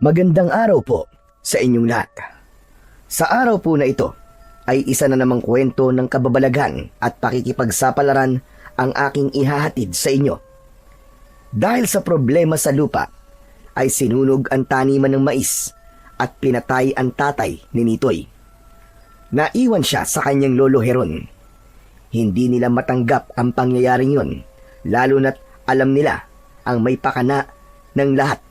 Magandang araw po sa inyong lahat. Sa araw po na ito ay isa na namang kwento ng kababalaghan at pakikipagsapalaran ang aking ihahatid sa inyo. Dahil sa problema sa lupa ay sinunog ang taniman ng mais at pinatay ang tatay ni Nitoy. Naiwan siya sa kanyang lolo Heron. Hindi nila matanggap ang pangyayaring yun, lalo na't alam nila ang may pakana ng lahat.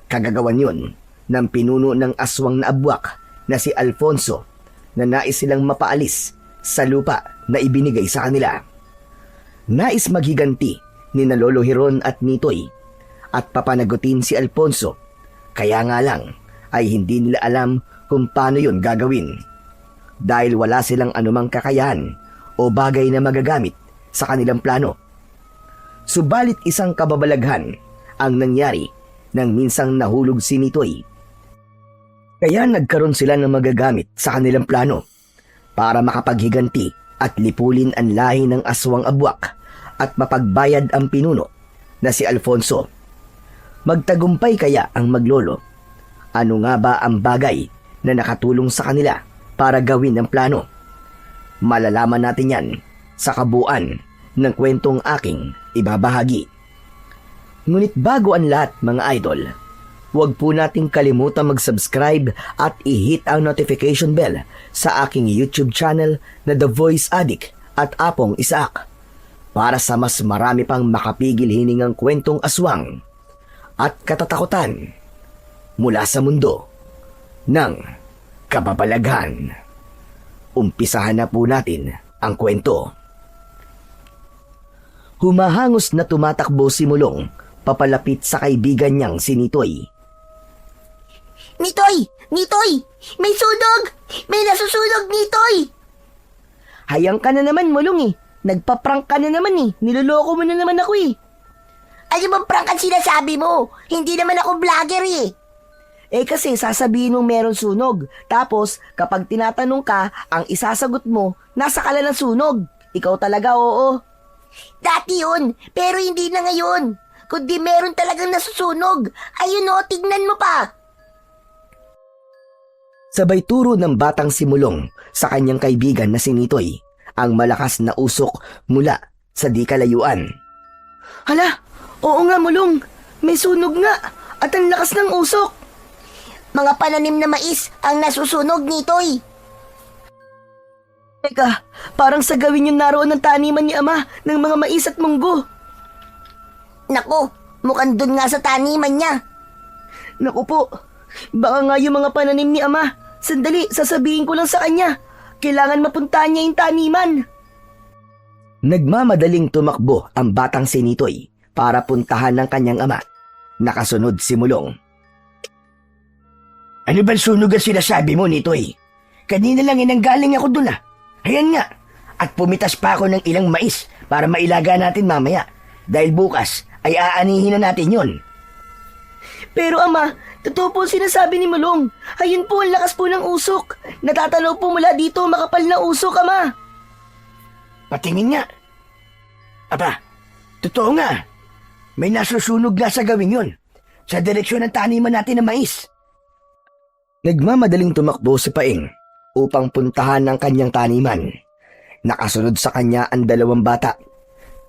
Kagagawan yun ng pinuno ng aswang na abwak na si Alfonso na nais silang mapaalis sa lupa na ibinigay sa kanila. Nais maghiganti ni na Lolo Heron at Nitoy at papanagutin si Alfonso, kaya nga lang ay hindi nila alam kung paano yun gagawin dahil wala silang anumang kakayahan o bagay na magagamit sa kanilang plano. Subalit isang kababalaghan ang nangyari nang minsang nahulog si Nitoy. Kaya nagkaroon sila ng magagamit sa kanilang plano para makapaghiganti at lipulin ang lahi ng aswang abwak at mapagbayad ang pinuno na si Alfonso. Magtagumpay kaya ang maglolo? Ano nga ba ang bagay na nakatulong sa kanila para gawin ang plano? Malalaman natin yan sa kabuuan ng kwentong aking ibabahagi. Ngunit bago ang lahat mga idol, huwag po nating kalimutan mag-subscribe at i-hit ang notification bell sa aking YouTube channel na The Voice Addict at Apong Isaac para sa mas marami pang makapigil hiningang kwentong aswang at katatakutan mula sa mundo ng kababalaghan. Umpisahan na po natin ang kwento. Humahangos na tumatakbo si Mulong papalapit sa kaibigan niyang si Nitoy. Nitoy! Nitoy! May sunog! May nasusunog, Nitoy! Hayang ka na naman, Mulong eh. Nagpa-prank ka na naman eh. Niloloko mo na naman ako eh. Ano bang prank ang sinasabi mo? Hindi naman ako vlogger eh. Eh kasi sasabihin mong meron sunog. Tapos kapag tinatanong ka, ang isasagot mo, nasa kala ng sunog. Ikaw talaga, oo. Dati yun, pero hindi na ngayon. Kundi meron talagang nasusunog. Ayun o, tignan mo pa. Sabay turo ng batang si Mulong sa kanyang kaibigan na si Nitoy ang malakas na usok mula sa di kalayuan. Hala, oo nga, Mulong. May sunog nga. At ang lakas ng usok. Mga pananim na mais ang nasusunog, Nitoy. Teka, parang sa gawin yung naroon ng taniman ni Ama ng mga mais at munggo. Naku, mukhang dun nga sa taniman niya. Naku po, baka nga yung mga pananim ni Ama. Sandali, sasabihin ko lang sa kanya. Kailangan mapuntahan niya yung taniman. Nagmamadaling tumakbo ang batang si Nitoy para puntahan ng kanyang ama. Nakasunod si Mulong. Ano bang sunog ang sinasabi mo, Nitoy? Kanina lang inanggaling ako dun ah. Ayan nga. At pumitas pa ako ng ilang mais para mailaga natin mamaya. Dahil bukas ay aanihin na natin yon. Pero Ama, totoo po sinasabi ni Mulong. Ayun po ang lakas po ng usok. Natatanaw po mula dito makapal na usok, Ama. Patingin nga. Aba, totoo nga. May nasusunog na sa gawin yon. Sa direksyon ng taniman natin na mais. Nagmamadaling tumakbo si Paing upang puntahan ang kanyang taniman. Nakasunod sa kanya ang dalawang bata.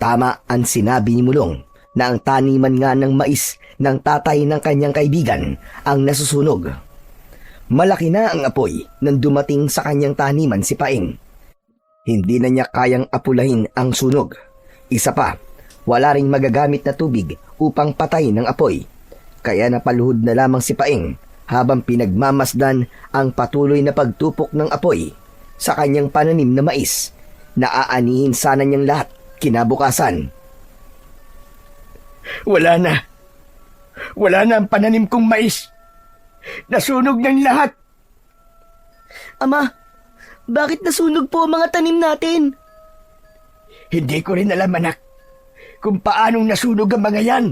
Tama ang sinabi ni Mulong na ang taniman nga ng mais ng tatay ng kanyang kaibigan ang nasusunog. Malaki na ang apoy nang dumating sa kanyang taniman si Paing. Hindi na niya kayang apulahin ang sunog. Isa pa, wala ring magagamit na tubig upang patay ng apoy. Kaya napaluhod na lamang si Paing habang pinagmamasdan ang patuloy na pagtupok ng apoy sa kanyang pananim na mais na aanihin sana niyang lahat kinabukasan. Wala na. Wala na ang pananim kong mais. Nasunog ng lahat. Ama, bakit nasunog po ang mga tanim natin? Hindi ko rin alam, anak, kung paanong nasunog ang mga yan.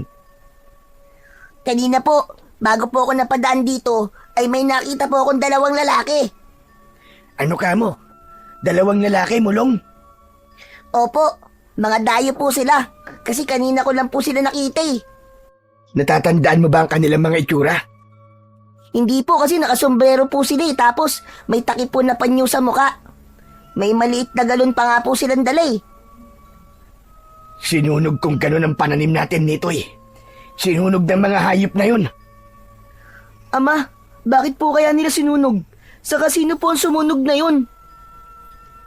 Kanina po, bago po ako napadaan dito, ay may nakita po akong dalawang lalaki. Ano ka mo? Dalawang lalaki, Mulong? Opo, mga dayo po sila. Kasi kanina ko lang po sila nakita eh. Natatandaan mo ba ang kanilang mga itsura? Hindi po kasi nakasombrero po sila tapos may takip po na panyo sa muka. May maliit na galon pa nga po silang dala Sinunog kong ganun ang pananim natin nito eh. Sinunog ng mga hayop na yun. Ama, bakit po kaya nila sinunog? Saka sino po ang sumunog na yun?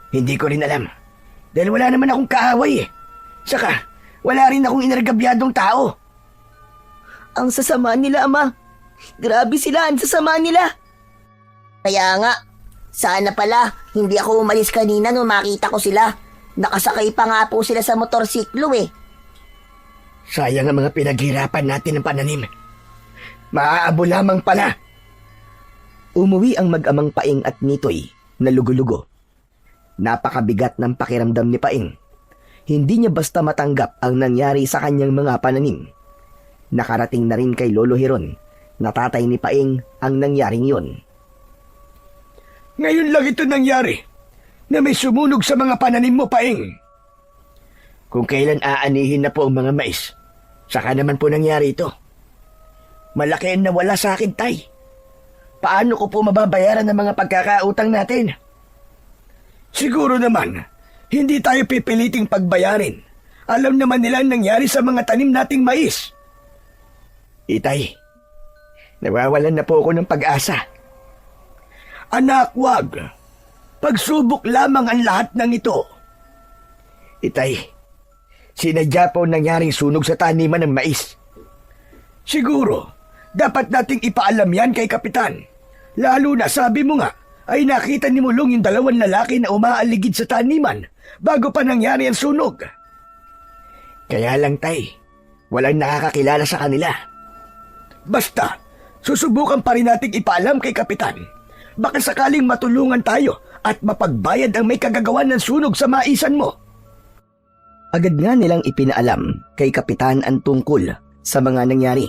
Hindi ko rin alam. Dahil wala naman akong kaaway eh. Saka, wala rin akong inargabyadong tao. Ang sasama nila, Ama. Grabe sila, ang sasama nila. Kaya nga, sana pala hindi ako umalis kanina nung makita ko sila. Nakasakay pa nga po sila sa motorsiklo Sayang ang mga pinaghirapan natin ng pananim. Maaabo lamang pala. Umuwi ang mag-amang Paing at Nitoy na lugo-lugo. Napakabigat ng pakiramdam ni Paing. Hindi niya basta matanggap ang nangyari sa kanyang mga pananim. Nakarating na rin kay Lolo Hiron na tatay ni Paing ang nangyaring yun. Ngayon lang ito nangyari na may sumunog sa mga pananim mo, Paing. Kung kailan aanihin na po ang mga mais, saka naman po nangyari ito. Malaki ang nawala sa akin, Tay. Paano ko po mababayaran ng mga pagkakautang natin? Siguro naman, hindi tayo pipiliting pagbayarin. Alam naman nila ang nangyari sa mga tanim nating mais. Itay, nawawalan na po ako ng pag-asa. Anak, wag. Pagsubok lamang ang lahat ng ito. Itay, sinadya po nangyaring sunog sa taniman ng mais. Siguro, dapat nating ipaalam yan kay Kapitan. Lalo na sabi mo nga, ay nakita ni Mulong yung dalawang lalaki na umaaligid sa taniman bago pa nangyari ang sunog. Kaya lang, Tay, walang nakakakilala sa kanila. Basta, susubukan pa rin nating ipaalam kay Kapitan. Baka sakaling matulungan tayo at mapagbayad ang may kagagawan ng sunog sa maisan mo. Agad nga nilang ipinaalam kay Kapitan ang tungkol sa mga nangyari.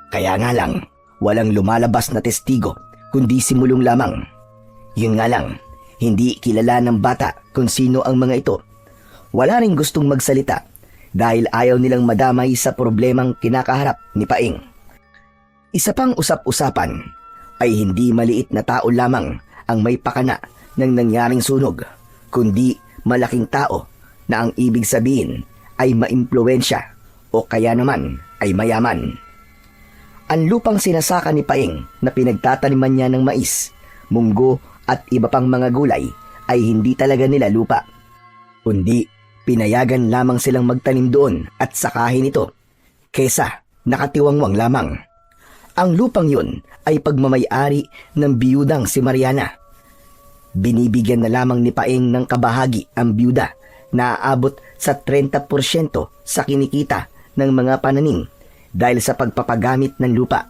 Kaya nga lang, walang lumalabas na testigo kundi si Mulong lamang. Yun nga lang, hindi kilala ng bata kung sino ang mga ito. Wala ring gustong magsalita dahil ayaw nilang madamay sa problemang kinakaharap ni Paing. Isa pang usap-usapan ay hindi maliit na tao lamang ang may pakana ng nangyaring sunog, kundi malaking tao na ang ibig sabihin ay maimpluwensya o kaya naman ay mayaman. Ang lupang sinasaka ni Paing na pinagtataniman niya ng mais, munggo at iba pang mga gulay ay hindi talaga nila lupa, kundi pinayagan lamang silang magtanim doon at sakahin ito kesa nakatiwangwang lamang. Ang lupang yun ay pagmamayari ng biyudang si Mariana. Binibigyan na lamang ni Paing ng kabahagi ang biyuda na aabot sa 30% sa kinikita ng mga pananim dahil sa pagpapagamit ng lupa.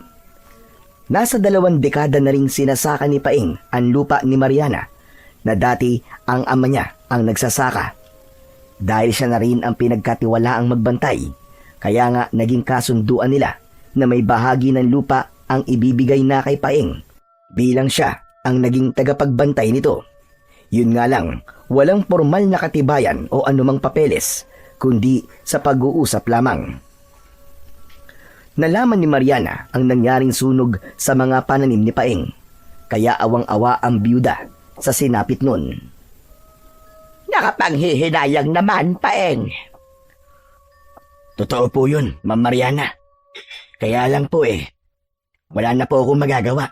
Nasa 2 dekada na ring sinasaka ni Paing ang lupa ni Mariana na dati ang ama niya ang nagsasaka. Dahil siya na rin ang pinagkatiwalaang magbantay, kaya nga naging kasunduan nila na may bahagi ng lupa ang ibibigay na kay Paing bilang siya ang naging tagapagbantay nito. Yun nga lang, walang formal na katibayan o anumang papeles, kundi sa pag-uusap lamang. Nalaman ni Mariana ang nangyaring sunog sa mga pananim ni Paing, kaya awang-awa ang biyuda sa sinapit nun. Nakapanghihinayang naman, Paeng. Totoo po yun, Ma'am Mariana. Kaya lang po wala na po akong magagawa.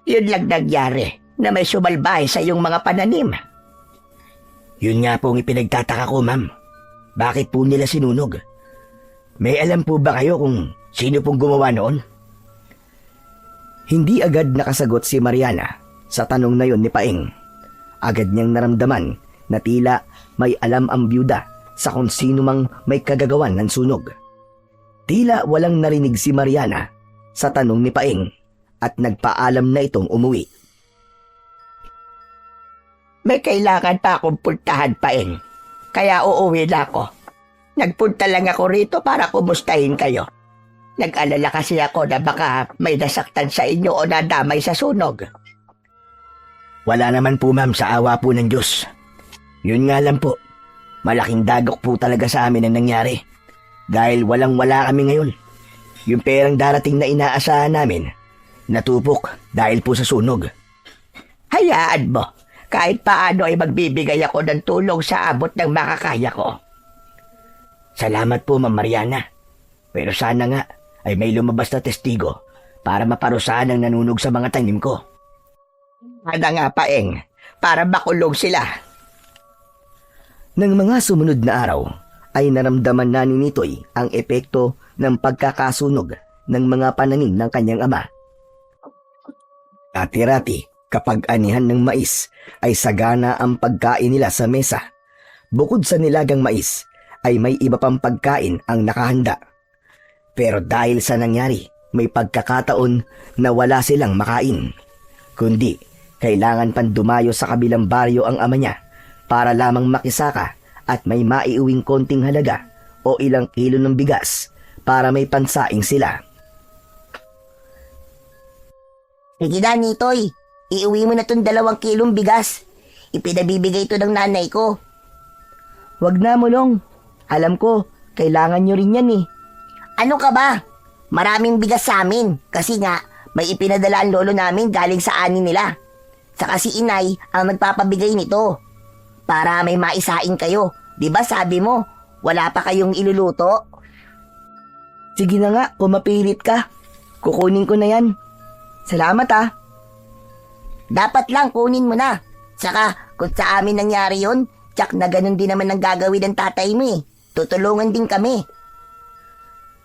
Yun lang nangyari na may sumalbahe sa iyong mga pananim. Yun nga po ang ipinagtataka ko, ma'am. Bakit po nila sinunog? May alam po ba kayo kung sino pong gumawa noon? Hindi agad nakasagot si Mariana sa tanong na yon ni Paing. Agad niyang naramdaman na tila may alam ang byuda sa kung sino mang may kagagawan ng sunog. Tila walang narinig si Mariana sa tanong ni Paing at nagpaalam na itong umuwi. May kailangan pa akong puntahan, Paeng. Kaya uuwi na ako. Nagpunta lang ako rito para kumustahin kayo. Nag-alala kasi ako na baka may nasaktan sa inyo o nadamay sa sunog. Wala naman po, ma'am, sa awa po ng Diyos. Yun nga lang po, malaking dagok po talaga sa amin ang nangyari. Dahil walang-wala kami ngayon. Yung perang darating na inaasahan namin, Natupok dahil po sa sunog. Hayaan mo. Kahit paano ay magbibigay ako ng tulong sa abot ng makakaya ko. Salamat po, Ma'am Mariana. Pero sana nga ay may lumabas na testigo para maparusahan ang nanunog sa mga tanim ko. Sana nga, Paeng, para makulong sila. Nang mga sumunod na araw, ay naramdaman na ni Nitoy ang epekto ng pagkakasunog ng mga pananim ng kanyang ama. Dati-rati, kapag anihan ng mais, ay sagana ang pagkain nila sa mesa. Bukod sa nilagang mais, ay may iba pang pagkain ang nakahanda. Pero dahil sa nangyari, may pagkakataon na wala silang makain. Kundi, kailangan pang dumayo sa kabilang baryo ang ama niya para lamang makisaka at may maiuwing konting halaga o ilang kilo ng bigas para may pansaing sila. Sige na, Nitoy. Iuwi mo na tong 2 kilong bigas. Ipinabibigay ito ng nanay ko. Wag na, Mulong. Alam ko, kailangan nyo rin yan eh. Ano ka ba? Maraming bigas sa amin. Kasi nga, may ipinadala ang lolo namin galing sa ani nila. Saka si inay ang nagpapabigay nito. Para may maisaing kayo. Di ba sabi mo, wala pa kayong iluluto? Sige na nga, kung mapilit ka. Kukunin ko na yan. Salamat ah. Dapat lang kunin mo na. Saka kung sa amin nangyari yon, tsak na ganun din naman ang gagawin ng tatay mo eh. Tutulungan din kami.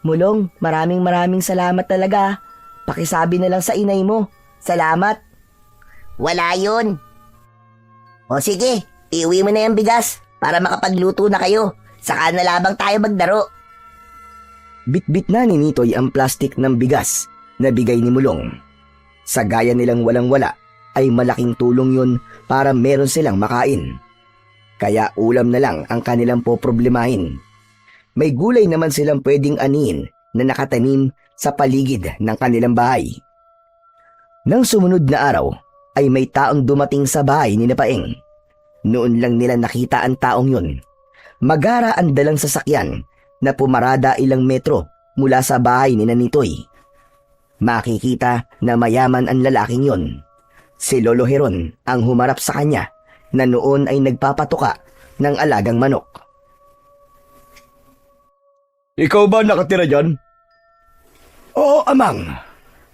Mulong, maraming salamat talaga. Pakisabi na lang sa inay mo. Salamat. Wala yun. O sige, iuwi mo na yung bigas para makapagluto na kayo. Saka na labang tayo magdaro. Bitbit na ni Nitoy ang plastik ng bigas na bigay ni Mulong. Sa gaya nilang walang-wala, ay malaking tulong yun para meron silang makain. Kaya ulam na lang ang kanilang poproblemahin. May gulay naman silang pwedeng anihin na nakatanim sa paligid ng kanilang bahay. Nang sumunod na araw, ay may taong dumating sa bahay ni Paeng. Noon lang nila nakita ang taong yun. Magara ang dalang sasakyan na pumarada ilang metro mula sa bahay ni Nitoy. Makikita na mayaman ang lalaking yon. Si Lolo Heron ang humarap sa kanya na noon ay nagpapatuka ng alagang manok. Ikaw ba nakatira dyan? Oo, Amang.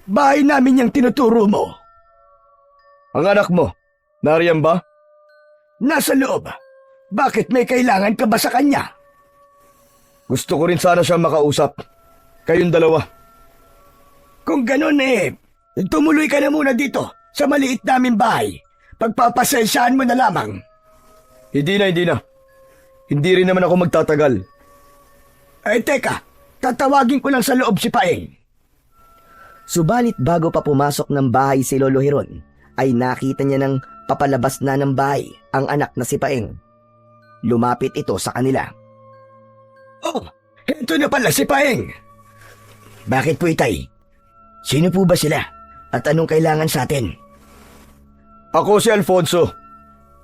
Bahay namin yung tinuturo mo. Ang anak mo, nariyan ba? Nasa loob. Bakit may kailangan ka ba sa kanya? Gusto ko rin sana siyang makausap. Kayong dalawa. Kung ganun tumuloy ka na muna dito sa maliit namin bahay. Pagpapasensyahan mo na lamang. Hindi na. Hindi rin naman ako magtatagal. Ay teka, tatawagin ko lang sa loob si Paeng. Subalit bago pa pumasok ng bahay si Lolo Heron, ay nakita niya ng papalabas na ng bahay ang anak na si Paeng. Lumapit ito sa kanila. Oh, ito na pala si Paeng. Bakit po, Itay? Sino po ba sila? At anong kailangan sa atin? Ako si Alfonso.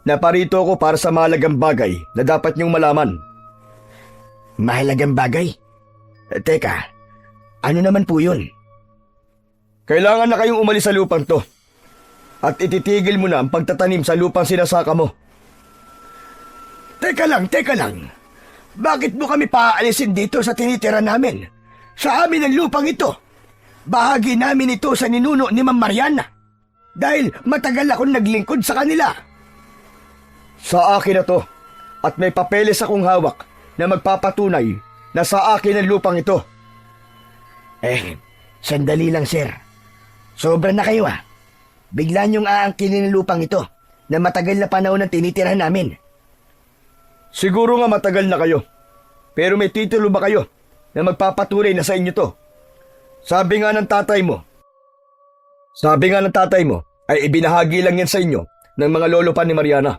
Naparito ako para sa mahalagang bagay na dapat niyong malaman. Mahalagang bagay? Teka, ano naman po yun? Kailangan na kayong umalis sa lupang to. At ititigil mo na ang pagtatanim sa lupang sinasaka mo. Teka lang. Bakit mo kami paaalisin dito sa tinitira namin? Sa amin ang lupang ito. Bahagi namin ito sa ninuno ni Ma'am Mariana. Dahil matagal akong naglingkod sa kanila. Sa akin na to. At may papeles akong hawak na magpapatunay na sa akin ang lupang ito. Sandali lang, sir. Sobra na kayo ah. Bigla niyong aangkinin ang lupang ito na matagal na panahon ang tinitirahan namin. Siguro nga matagal na kayo. Pero may titulo ba kayo na magpapatunay na sa inyo to? Sabi nga ng tatay mo ay ibinahagi lang yan sa inyo ng mga lolo pa ni Mariana.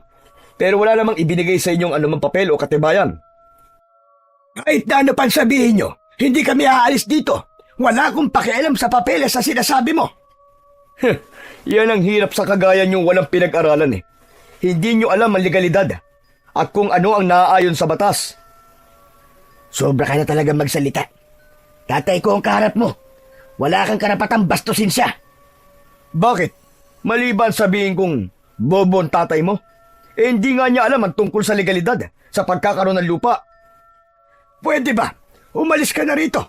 Pero wala namang ibinigay sa inyong anumang papel o katibayan. Kahit na ano pang sabihin nyo, hindi kami aalis dito. Wala akong pakialam sa papeles sa sinasabi mo. Yan ang hirap sa kagaya nyo walang pinag-aralan eh. Hindi nyo alam ang legalidad at kung ano ang naaayon sa batas. Sobra ka na talaga magsalita. Tatay ko ang kaharap mo. Wala kang karapatang bastusin siya. Bakit? Maliban sabihin kong bobo ang tatay mo? Hindi nga niya alam ang tungkol sa legalidad sa pagkakaroon ng lupa. Pwede ba? Umalis ka na rito.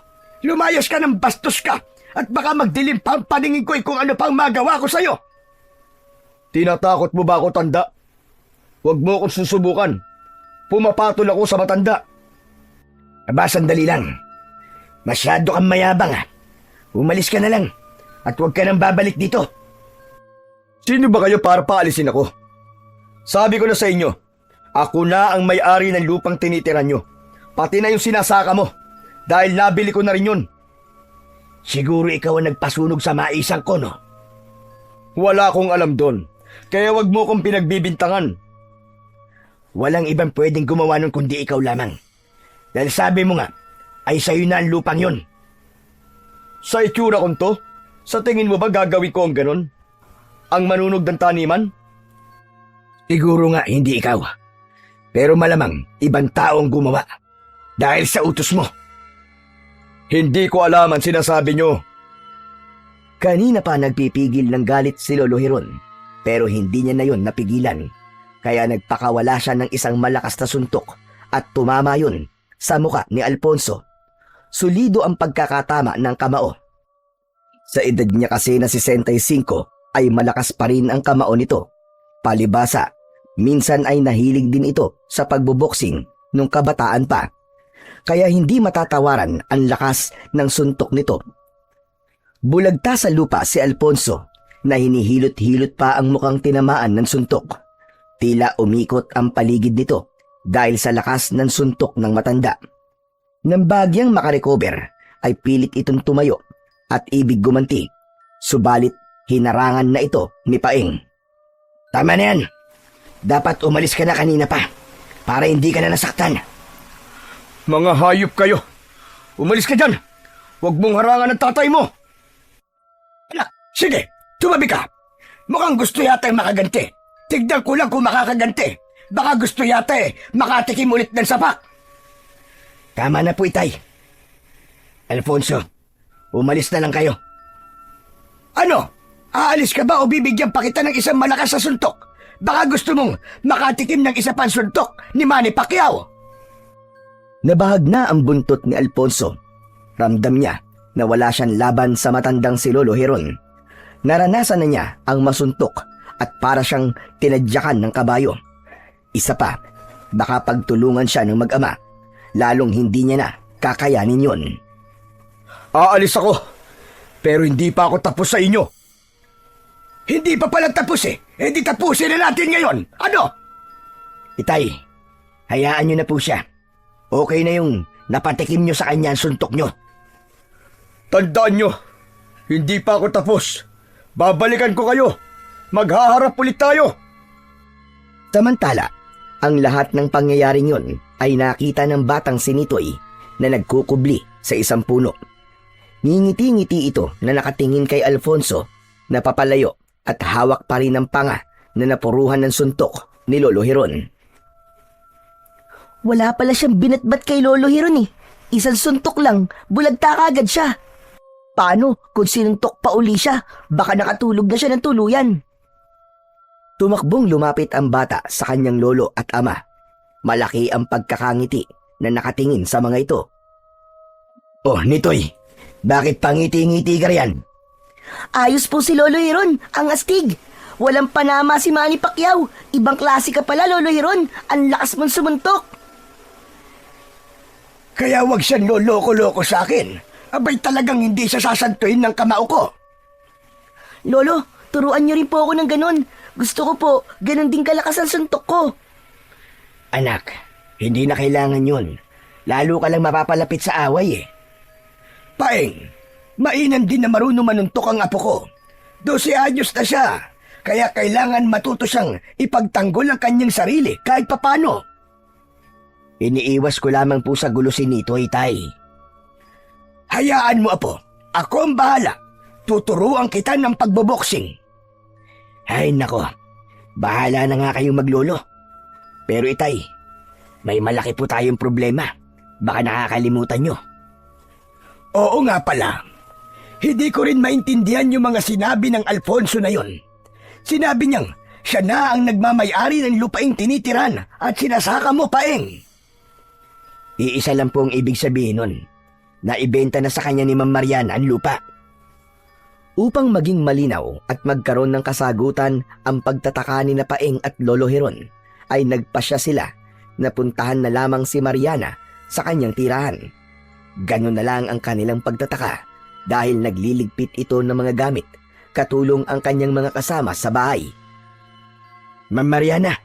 Lumayas ka ng bastos ka at baka magdilim pa ang paningin ko kung ano pang magawa ko sa'yo. Tinatakot mo ba ako, tanda? Huwag mo akong susubukan. Pumapatol ako sa matanda. Aba, sandali lang. Masyado kang mayabang ha. Umalis ka na lang at huwag ka nang babalik dito. Sino ba kayo para paalisin ako? Sabi ko na sa inyo, ako na ang may-ari ng lupang tinitira nyo. Pati na yung sinasaka mo. Dahil nabili ko na rin yun. Siguro ikaw ang nagpasunog sa maisang ko, no? Wala akong alam doon. Kaya wag mo akong pinagbibintangan. Walang ibang pwedeng gumawa nun kundi ikaw lamang. Dahil sabi mo nga, ay sa'yo na ang lupang yon. Sa itsura kong to, sa tingin mo ba gagawin ko ang ganon? Ang manunog ng taniman? Siguro nga hindi ikaw. Pero malamang ibang taong gumawa. Dahil sa utos mo. Hindi ko alam ang sinasabi nyo. Kanina pa nagpipigil ng galit si Lolo Hiron. Pero hindi niya na yon napigilan. Kaya nagpakawala siya ng isang malakas na suntok at tumama yun sa muka ni Alfonso. Sulido ang pagkakatama ng kamao. Sa edad niya kasi na 65 ay malakas pa rin ang kamao nito. Palibasa, minsan ay nahilig din ito sa pagboboksing nung kabataan pa. Kaya hindi matatawaran ang lakas ng suntok nito. Bulagta sa lupa si Alfonso na hinihilot-hilot pa ang mukhang tinamaan ng suntok. Tila umikot ang paligid nito dahil sa lakas ng suntok ng matanda. Nang bagyang makarecover ay pilit itong tumayo at ibig gumanti. Subalit hinarangan na ito ni Paeng. Tama na yan. Dapat umalis ka na kanina pa para hindi ka na nasaktan. Mga hayop kayo! Umalis ka dyan! Huwag mong harangan ang tatay mo! Anak, sige, tumabi ka. Mukhang gusto yata makaganti. Tignan ko lang kung makakaganti. Baka gusto yata makatikim ulit ng sapak. Tama na po, Itay. Alfonso, umalis na lang kayo. Ano? Aalis ka ba o bibigyan pa kita ng isang malakas na suntok? Baka gusto mong makatikim ng isa pang suntok ni Manny Pacquiao. Nabahag na ang buntot ni Alfonso. Ramdam niya na wala siyang laban sa matandang si Lolo Hiron. Naranasan na niya ang masuntok at para siyang tinadyakan ng kabayo. Isa pa, baka pagtulungan siya ng mag-ama, lalong hindi niya na kakayanin yun. Aalis ako, pero hindi pa ako tapos sa inyo. Hindi pa pala tapos di tapusin na natin ngayon. Ano? Itay, hayaan niyo na po siya. Okay na yung napatikim niyo sa kanya ang suntok niyo. Tandaan nyo, hindi pa ako tapos. Babalikan ko kayo. Maghaharap ulit tayo. Samantala, ang lahat ng pangyayaring yon ay nakita ng batang si Nitoy na nagkukubli sa isang puno. Ngingiti-ngiti ito na nakatingin kay Alfonso na papalayo at hawak pa rin ang panga na napuruhan ng suntok ni Lolo Hiron. Wala pala siyang binatbat kay Lolo Hiron eh. Isang suntok lang, bulagta kagad siya. Paano kung sinuntok pa uli siya? Baka nakatulog na siya ng tuluyan. Tumakbong lumapit ang bata sa kanyang lolo at ama. Malaki ang pagkakangiti na nakatingin sa mga ito. Oh, Nitoy, bakit pangiti-ngiti ka riyan? Ayos po si Lolo Hiron, ang astig. Walang panama si Manny Pacquiao. Ibang klase ka pala, Lolo Hiron. Ang lakas mong sumuntok. Kaya wag siyang loloko-loko sa akin. Abay talagang hindi siya sasantuin ng kamao ko. Lolo, turuan niyo rin po ako ng ganun. Gusto ko po, ganun din kalakas ang suntok ko. Anak, hindi na kailangan yun. Lalo ka lang mapapalapit sa away eh. Paeng, mainam din na marunong manuntok ang apo ko. 12 anyos na siya, kaya kailangan matuto siyang ipagtanggol ang kanyang sarili kahit papano. Iniiwas ko lamang po sa gulo si Nito, Itay. Hayaan mo, apo. Ako ang bahala. Tuturuan kita ng pagboboksing. Ay, nako. Bahala na nga kayong maglolo. Pero, Itay, may malaki po tayong problema. Baka nakakalimutan nyo. Oo nga pala. Hindi ko rin maintindihan yung mga sinabi ng Alfonso na yon. Sinabi niyang siya na ang nagmamay-ari ng lupaing tinitiran at sinasaka mo, Paeng. Iisa lang po ang ibig sabihin nun, na ibenta na sa kanya ni Ma'am Mariana ang lupa. Upang maging malinaw at magkaroon ng kasagutan ang pagtataka ni na Paeng at Lolo Heron, ay nagpasya sila na puntahan na lamang si Mariana sa kanyang tirahan. Ganon na lang ang kanilang pagtataka dahil nagliligpit ito ng mga gamit, katulong ang kanyang mga kasama sa bahay. Ma'am Mariana,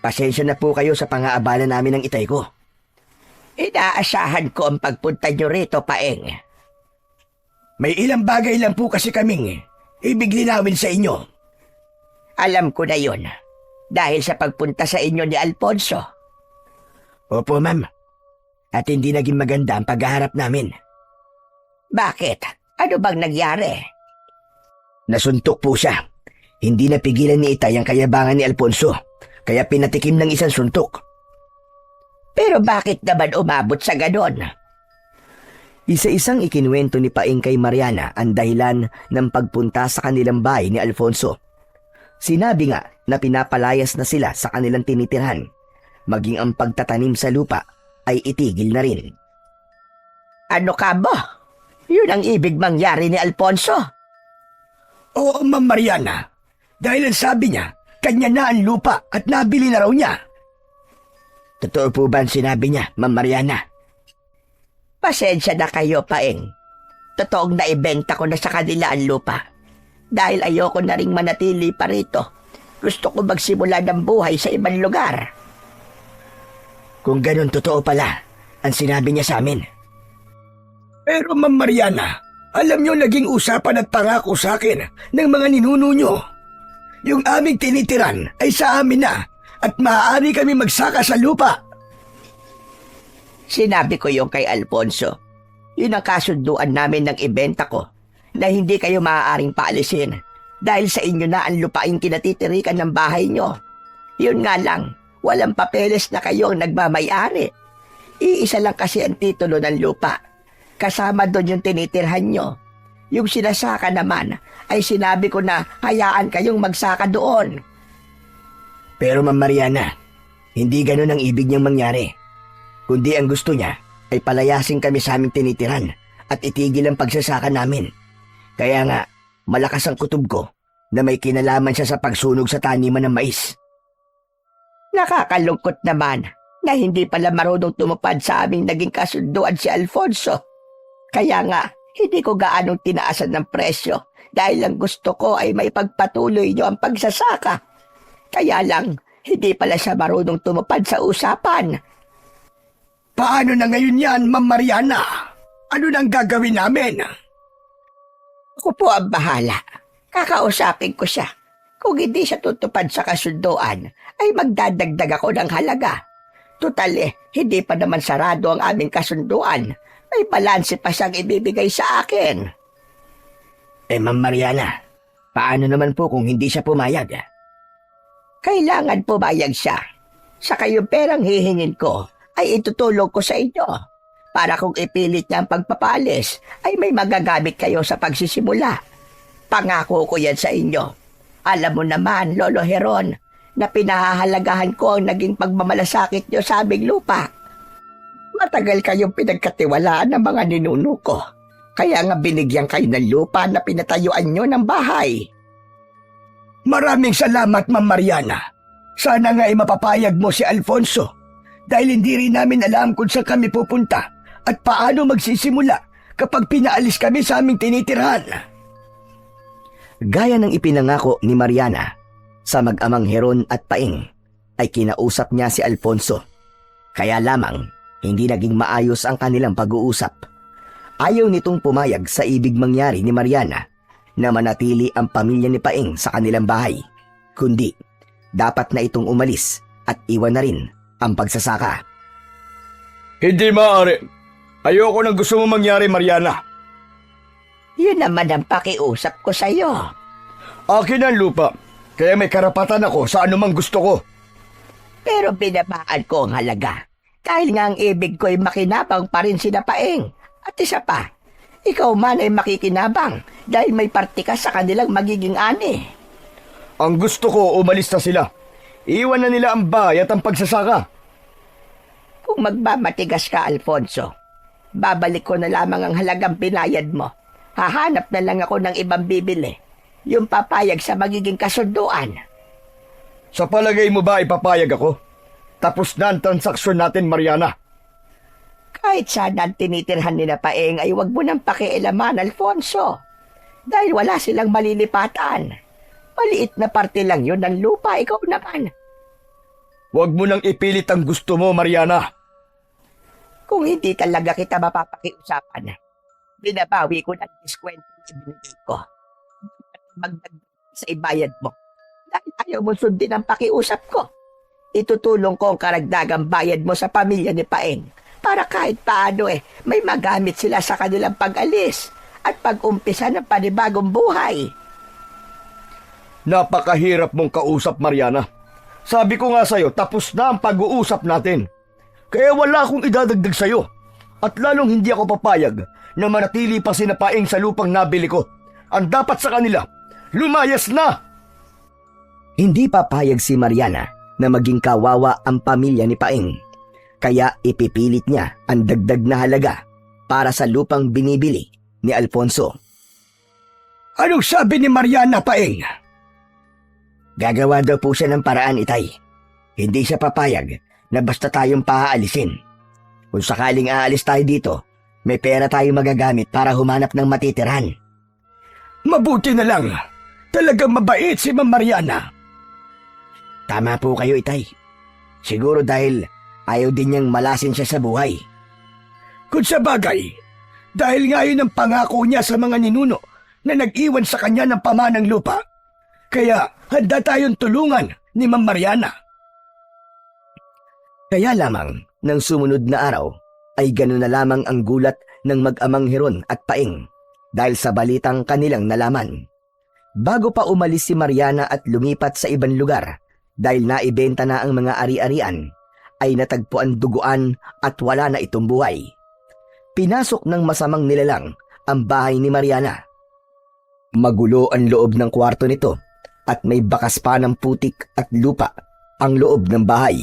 pasensya na po kayo sa pang-aabala namin ng itay ko. Inaasahan ko ang pagpunta nyo rito, Paeng. May ilang bagay lang po kasi kaming ibig linawin sa inyo. Alam ko na yun, dahil sa pagpunta sa inyo ni Alfonso. Opo, ma'am. At hindi naging maganda ang paghaharap namin. Bakit? Ano bang nangyari? Nasuntok po siya. Hindi napigilan ni Itay ang kayabangan ni Alfonso, kaya pinatikim ng isang suntok. Pero bakit naman umabot sa ganon? Isa-isang ikinuwento ni Paeng kay Mariana ang dahilan ng pagpunta sa kanilang bahay ni Alfonso. Sinabi nga na pinapalayas na sila sa kanilang tinitirhan, maging ang pagtatanim sa lupa ay itigil na rin. Ano ka ba? Yun ang ibig mangyari ni Alfonso. Oo, Ma'am Mariana. Dahil ang sabi niya, kanya na ang lupa at nabili na raw niya. Totoo po ba ang sinabi niya, Ma'am Mariana? Pasensya na kayo, Paeng. Totoong naibenta ko na sa kanila ang lupa. Dahil ayoko na ring manatili pa rito. Gusto ko magsimula ng buhay sa ibang lugar. Kung ganun totoo pala, ang sinabi niya sa amin. Pero Ma'am Mariana, alam niyo naging usapan at pangako sa akin ng mga ninuno niyo. Yung aming tinitiran ay sa amin na at maaari kami magsaka sa lupa. Sinabi ko yung kay Alfonso. Yun ang kasunduan namin ng ibenta ko, na hindi kayo maaaring paalisin dahil sa inyo na ang lupaing kinatitirikan ng bahay nyo. Yun nga lang, walang papeles na kayo ang nagmamayari. Iisa lang kasi ang titulo ng lupa. Kasama doon yung tinitirhan nyo. Yung sinasaka naman ay sinabi ko na hayaan kayong magsaka doon. Pero Ma'am Mariana, hindi ganun ang ibig niyang mangyari. Kundi ang gusto niya ay palayasin kami sa aming tinitiran at itigil ang pagsasaka namin. Kaya nga, malakas ang kutob ko na may kinalaman siya sa pagsunog sa taniman ng mais. Nakakalungkot naman na hindi pala marunong tumupad sa aming naging kasunduan si Alfonso. Kaya nga, hindi ko gaanong tinaasan ng presyo dahil ang gusto ko ay may pagpatuloy niyo ang pagsasaka. Kaya lang, hindi pala siya marunong tumupad sa usapan. Paano na ngayon yan, Ma'am Mariana? Ano nang gagawin namin? Ako po ang bahala. Kakausapin ko siya. Kung hindi siya tutupad sa kasunduan, ay magdadagdag ako ng halaga. Tutal hindi pa naman sarado ang aming kasunduan. May balanse pa siyang ibibigay sa akin. Ma'am Mariana, paano naman po kung hindi siya pumayag? Kailangan pumayag siya. Saka yung perang hihingin ko ay itutulong ko sa inyo. Para kung ipilit niya ang pagpapalis, ay may magagamit kayo sa pagsisimula. Pangako ko yan sa inyo. Alam mo naman, Lolo Heron, na pinahahalagahan ko ang naging pagmamalasakit niyo sa aming lupa. Matagal kayong pinagkatiwalaan ng mga ninuno ko. Kaya nga binigyan kayo ng lupa na pinatayuan nyo ng bahay. Maraming salamat, Ma'am Mariana. Sana nga ay mapapayag mo si Alfonso dahil hindi rin namin alam kung saan kami pupunta at paano magsisimula kapag pinaalis kami sa aming tinitirhan. Gaya ng ipinangako ni Mariana, sa mag-amang Heron at Paeng, ay kinausap niya si Alfonso. Kaya lamang, hindi naging maayos ang kanilang pag-uusap. Ayaw nitong pumayag sa ibig mangyari ni Mariana na manatili ang pamilya ni Paeng sa kanilang bahay, kundi dapat na itong umalis at iwan na rin ang pagsasaka. Hindi maaari. Ayoko nang gusto mo mangyari, Mariana. Yun naman ang pakiusap ko sa'yo. Akin ang lupa, kaya may karapatan ako sa anumang gusto ko. Pero binabaan ko ang halaga. Dahil nga ang ibig ko ay makinabang pa rin sina Paeng. At isa pa, Ikaw man ay makikinabang dahil may parte ka sa kanilang magiging ani. Ang gusto ko, umalis na sila. Iwan na nila ang bahay at ang pagsasaka. Kung magbamatigas ka, Alfonso, babalik ko na lamang ang halagang binayad mo. Hahanap na lang ako ng ibang bibili. Yung papayag sa magiging kasunduan. Sa palagay mo ba ipapayag ako? Tapos na ang transaksyon natin, Mariana. Kahit sana ang tinitirhan ni na Paeng ay wag mo nang pakialaman, Alfonso. Dahil wala silang malilipatan. Maliit na parte lang yun ng lupa, ikaw naman. Huwag mo nang ipilit ang gusto mo, Mariana. Kung hindi talaga kita mapapakiusapan, binabawi ko ng diskwento na binigay ko. Magdagdag sa ibayad mo. Dahil ayaw mo sundin ang pakiusap ko. Itutulong ko ang karagdagang bayad mo sa pamilya ni Paeng para kahit paano may magamit sila sa kanilang pag-alis at pag-umpisa ng panibagong buhay. Napakahirap mong kausap, Mariana. Sabi ko nga sa'yo, tapos na ang pag-uusap natin. Kaya wala akong idadagdag sa'yo. At lalong hindi ako papayag na manatili pa si Paeng sa lupang nabili ko. Ang dapat sa kanila, lumayas na! Hindi papayag si Mariana na maging kawawa ang pamilya ni Paeng. Kaya ipipilit niya ang dagdag na halaga para sa lupang binibili ni Alfonso. Anong sabi ni Mariana, Paeng? Gagawa daw po siya ng paraan, Itay. Hindi siya papayag na basta tayong paaalisin. Kung sakaling aalis tayo dito, may pera tayong magagamit para humanap ng matitirhan. Mabuti na lang. Talagang mabait si Ma'am Mariana. Tama po kayo, Itay. Siguro dahil ayaw din niyang malasin siya sa buhay. Kung sa bagay, dahil nga yun ang pangako niya sa mga ninuno na nag-iwan sa kanya ng pamanang lupa. Kaya handa tayong tulungan ni Ma'am Mariana. Kaya lamang, ng sumunod na araw, ay gano'n na lamang ang gulat ng mag-amang Heron at Paeng dahil sa balitang kanilang nalaman. Bago pa umalis si Mariana at lumipat sa ibang lugar dahil naibenta na ang mga ari-arian, ay natagpuan duguan at wala na itong buhay. Pinasok ng masamang nilalang ang bahay ni Mariana. Magulo ang loob ng kwarto nito at may bakas pa ng putik at lupa ang loob ng bahay.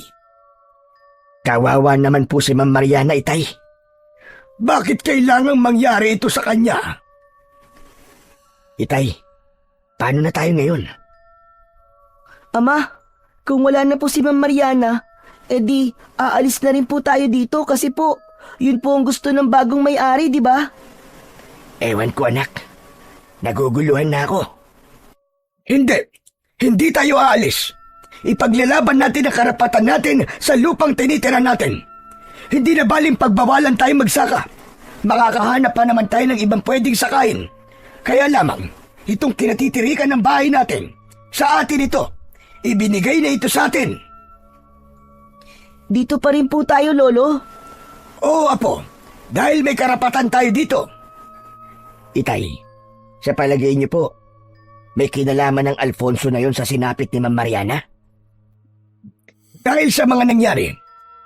Kawawa naman po si Ma'am Mariana, Itay. Bakit kailangang mangyari ito sa kanya? Itay, paano na tayo ngayon? Ama, kung wala na po si Ma'am Mariana, edi aalis na rin po tayo dito kasi po, yun po ang gusto ng bagong may-ari, di ba? Ewan ko, anak. Naguguluhan na ako. Hindi tayo aalis. Ipaglalaban natin ang karapatan natin sa lupang tinitira natin. Hindi na baling pagbawalan tayo magsaka. Makakahanap pa naman tayo ng ibang pwedeng sakain. Kaya lamang, itong kinatitirikan ng bahay natin, sa atin ito, ibinigay na ito sa atin. Dito pa rin po tayo, Lolo. Oo, Apo, dahil may karapatan tayo dito. Itay, sa palagay niyo po, may kinalaman ng Alfonso na yon sa sinapit ni Ma'am Mariana? Dahil sa mga nangyari,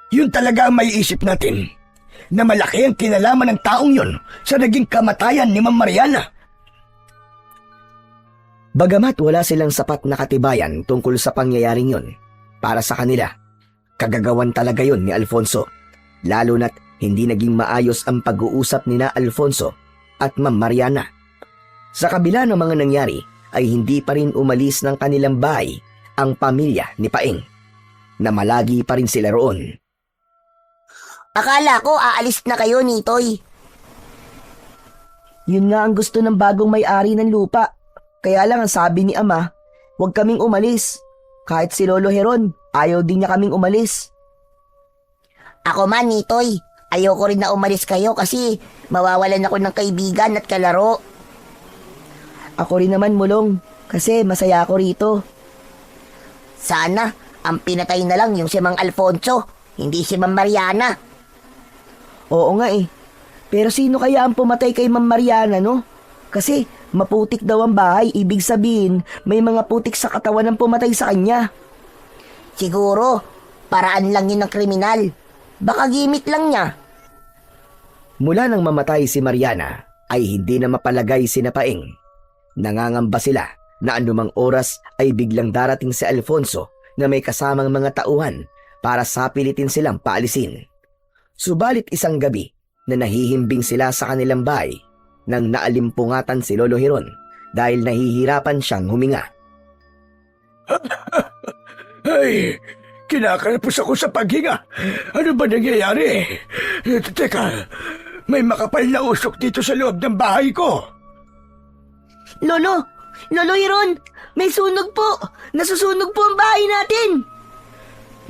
yun talaga ang maiisip natin, na malaki ang kinalaman ng taong yun sa naging kamatayan ni Ma'am Mariana. Bagamat wala silang sapat na katibayan tungkol sa pangyayaring yun, para sa kanila, kagagawan talaga yun ni Alfonso, lalo na't hindi naging maayos ang pag-uusap nina Alfonso at Ma'am Mariana. Sa kabila ng mga nangyari, ay hindi pa rin umalis ng kanilang bahay ang pamilya ni Paeng, na malagi pa rin sila roon. Akala ko aalis na kayo, Nitoy. Yun nga ang gusto ng bagong may-ari ng lupa. Kaya lang ang sabi ni Ama, huwag kaming umalis. Kahit si Lolo Heron, ayaw din niya kaming umalis. Ako man, Nitoy. Ayoko rin na umalis kayo kasi mawawalan ako ng kaibigan at kalaro. Ako rin naman, Mulong, kasi masaya ako rito. Sana ang pinatay na lang yung si Mang Alfonso, hindi si Ma'am Mariana. Oo nga eh. Pero sino kaya ang pumatay kay Ma'am Mariana, no? Kasi maputik daw ang bahay, ibig sabihin may mga putik sa katawan ng pumatay sa kanya. Siguro, paraan lang yun ng kriminal. Baka gimmick lang niya. Mula nang mamatay si Mariana, ay hindi na mapalagay si Paeng. Nangangamba sila na anumang oras ay biglang darating si Alfonso na may kasamang mga tauhan para sapilitin silang paalisin. Subalit isang gabi na nahihimbing sila sa kanilang bahay nang naalimpungatan si Lolo Hiron dahil nahihirapan siyang huminga. Ay, kinakalapos ako sa paghinga. Ano ba nangyayari? Teka, may makapal na usok dito sa loob ng bahay ko. Lolo Hiron, may sunog po. Nasusunog po ang bahay natin.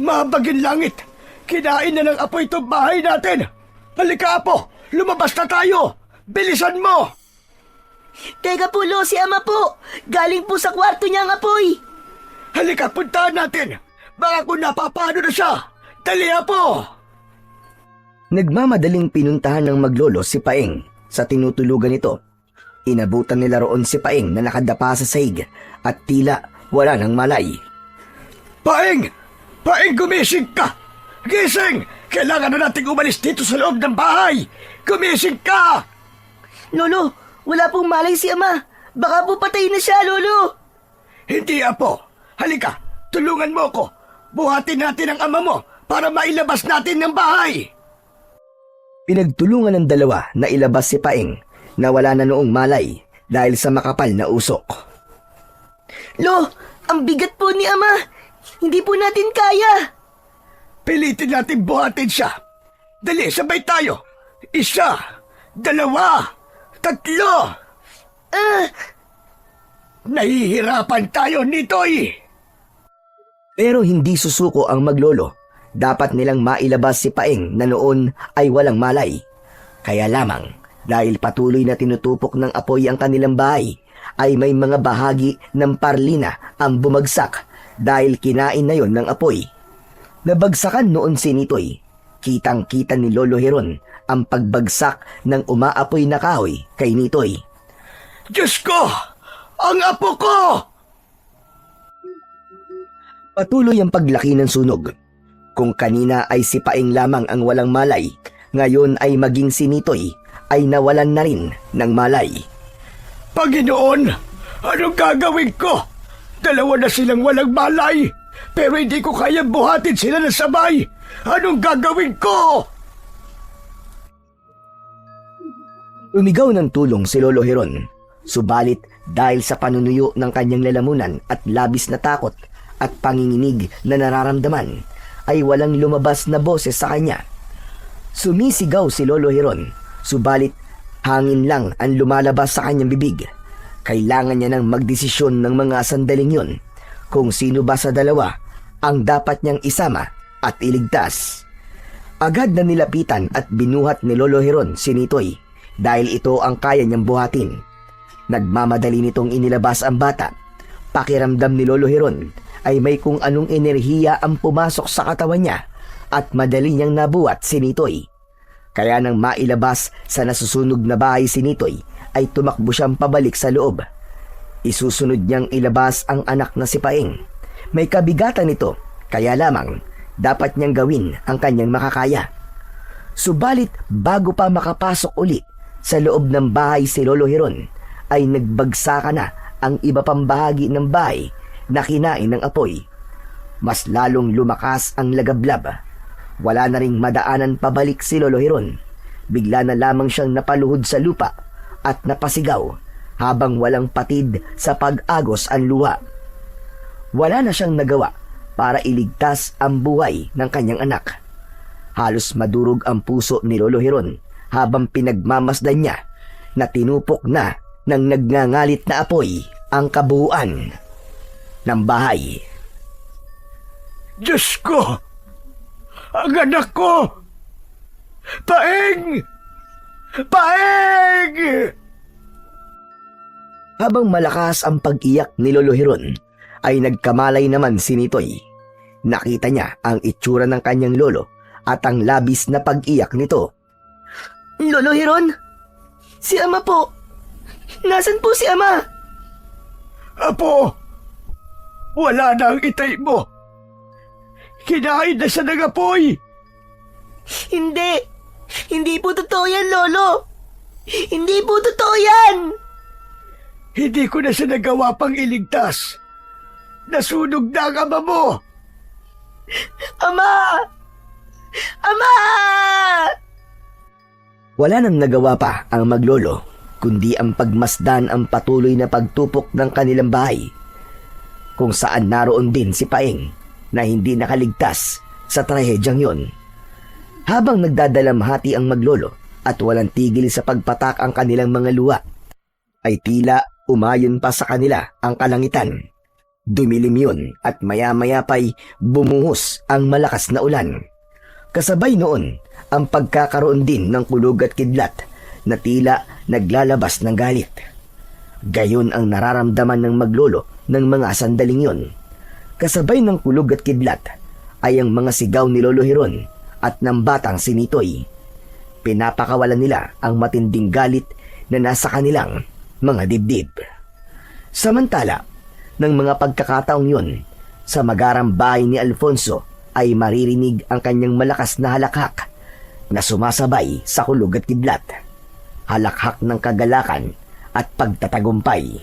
Mabagin langit, kinain na ng apoy itong bahay natin. Halika Apo, lumabas na tayo. Bilisan mo! Teka po, Lo, si Ama po. Galing po sa kwarto niya ang apoy. Halika, puntahan natin. Baka kung napapano na siya. Dali Apo! Nagmamadaling pinuntahan ng maglolo si Paeng sa tinutulugan nito. Inabutan nila roon si Paeng na nakadapa sa sahig at tila wala ng malay. Paeng! Paeng, gumising ka! Gising! Kailangan na nating umalis dito sa loob ng bahay! Gumising ka! Lolo, wala pong malay si Ama. Baka po patay na siya, Lolo. Hindi Apo! Halika, tulungan mo ko. Buhatin natin ang ama mo para mailabas natin ng bahay. Pinagtulungan ng dalawa na ilabas si Paeng na wala na noong malay dahil sa makapal na usok. Lo, ang bigat po ni Ama. Hindi po natin kaya. Pilitin natin buhatin siya. Dali, sabay tayo. 1, 2, 3. Nahihirapan tayo nito'y. Pero hindi susuko ang maglolo. Dapat nilang mailabas si Paeng na noon ay walang malay. Kaya lamang, dahil patuloy na tinutupok ng apoy ang kanilang bahay, ay may mga bahagi ng parlina ang bumagsak dahil kinain na yon ng apoy. Nabagsakan noon si Nitoy. Kitang-kita ni Lolo Hiron ang pagbagsak ng umaapoy na kahoy kay Nitoy. Diyos ko! Ang apo ko! Patuloy ang paglaki ng sunog. Kung kanina ay si Paeng lamang ang walang malay, ngayon ay maging si Nitoy ay nawalan na rin ng malay. Panginoon, anong gagawin ko? 2 na silang walang malay, pero hindi ko kaya buhatin sila ng sabay. Anong gagawin ko? Umigaw ng tulong si Lolo Hiron. Subalit dahil sa panunuyo ng kanyang lalamunan at labis na takot at panginginig na nararamdaman, ay walang lumabas na boses sa kanya. Sumisigaw si Lolo Hiron, subalit hangin lang ang lumalabas sa kanyang bibig. Kailangan niya nang magdesisyon ng mga sandaling yun kung sino ba sa dalawa ang dapat niyang isama at iligtas. Agad na nilapitan at binuhat ni Lolo Hiron si Nitoy dahil ito ang kaya niyang buhatin. Nagmamadali nitong inilabas ang bata. Pakiramdam ni Lolo Hiron ay may kung anong enerhiya ang pumasok sa katawan niya at madali niyang nabuhat si Nitoy. Kaya nang mailabas sa nasusunog na bahay si Nitoy, ay tumakbo siyang pabalik sa loob. Isusunod niyang ilabas ang anak na si Paeng. May kabigatan nito, kaya lamang dapat niyang gawin ang kanyang makakaya. Subalit bago pa makapasok uli sa loob ng bahay si Lolo Hiron, ay nagbagsakan na ang iba pang bahagi ng bahay na kinain ng apoy. Mas lalong lumakas ang lagablab. Wala na ring madaanan pabalik si Lolo Hiron. Bigla na lamang siyang napaluhod sa lupa at napasigaw habang walang patid sa pag-agos ang luha. Wala na siyang nagawa para iligtas ang buhay ng kanyang anak. Halos madurog ang puso ni Lolo Hiron habang pinagmamasdan niya na tinupok na ng nagngangalit na apoy ang kabuuan ng bahay. Diyos ko! Ang anak ko! Paeng! Paeng! Habang malakas ang pag-iyak ni Lolo Hiron, ay nagkamalay naman si Nitoy. Nakita niya ang itsura ng kanyang lolo at ang labis na pag-iyak nito. Lolo Hiron, si Ama po. Nasaan po si Ama? Apo! Wala na ang itay mo! Kinain na siya ng apoy! Hindi po totoo yan, Lolo. Hindi po totoo yan! Hindi ko na siya nagawa pang iligtas. Nasunog na ang ama mo. Ama! Ama! Wala nang nagawa pa ang maglolo, kundi ang pagmasdan ang patuloy na pagtupok ng kanilang bahay, kung saan naroon din si Paeng na hindi nakaligtas sa trahedyang yon. Habang nagdadalamhati ang maglolo at walang tigil sa pagpatak ang kanilang mga luha, ay tila umayon pa sa kanila ang kalangitan. Dumilim yun at maya-maya pa'y bumuhos ang malakas na ulan. Kasabay noon ang pagkakaroon din ng kulog at kidlat na tila naglalabas ng galit. Gayon ang nararamdaman ng maglolo ng mga sandaling yon. Kasabay ng kulog at kidlat ay ang mga sigaw ni Lolo Hiron at ng batang si Nitoy. Pinapakawalan nila ang matinding galit na nasa kanilang mga dibdib. Samantala, ng mga pagkakataong yun, sa magarang bahay ni Alfonso ay maririnig ang kanyang malakas na halakhak na sumasabay sa kulog at kidlat. Halakhak ng kagalakan at pagtatagumpay.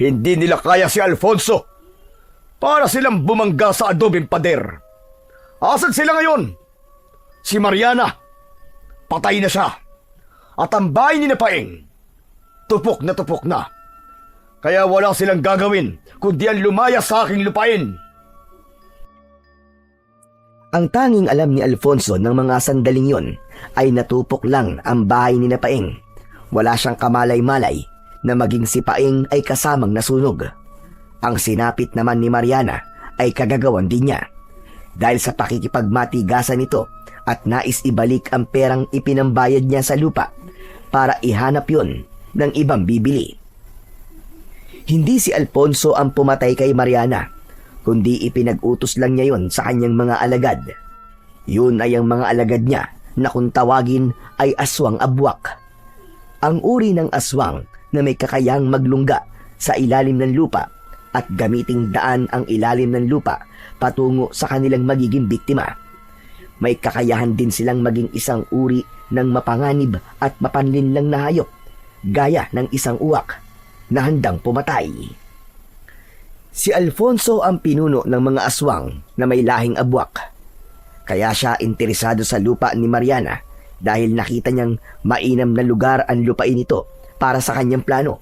Hindi nila kaya si Alfonso. Para silang bumangga sa adobeng pader. Asan sila ngayon? Si Mariana. Patay na siya. At ang bahay ni Paeng, tupok na. Kaya wala silang gagawin kundi ang lumaya sa aking lupain. Ang tanging alam ni Alfonso ng mga sandaling yon ay natupok lang ang bahay ni Paeng. Wala siyang kamalay-malay na maging si Paeng ay kasamang nasunog. Ang sinapit naman ni Mariana ay kagagawan din niya dahil sa pakikipagmatigasan nito at nais ibalik ang perang ipinambayad niya sa lupa para ihanap yon ng ibang bibili. Hindi si Alfonso ang pumatay kay Mariana, kundi ipinag-utos lang niya yon sa kanyang mga alagad. Yun ay ang mga alagad niya na kung tawagin ay aswang abwak. Ang uri ng aswang na may kakayahang maglungga sa ilalim ng lupa at gamiting daan ang ilalim ng lupa patungo sa kanilang magiging biktima. May kakayahan din silang maging isang uri ng mapanganib at mapanlinlang na hayop, gaya ng isang uwak na handang pumatay. Si Alfonso ang pinuno ng mga aswang na may lahing abwak. Kaya siya interesado sa lupa ni Mariana dahil nakita niyang mainam na lugar ang lupain nito para sa kanyang plano.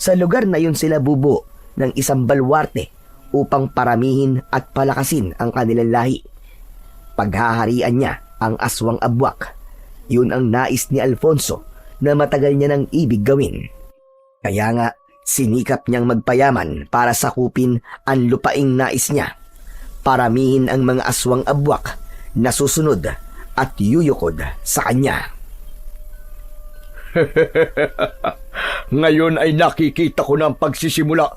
Sa lugar na yun sila bubuo ng isang balwarte upang paramihin at palakasin ang kanilang lahi. Paghaharian niya ang aswang abwak. Yun ang nais ni Alfonso na matagal niya nang ibig gawin. Kaya nga, sinikap niyang magpayaman para sakupin ang lupaing nais niya. Paramihin ang mga aswang abwak na susunod at yuyukod sa kanya. Ngayon ay nakikita ko na ang pagsisimula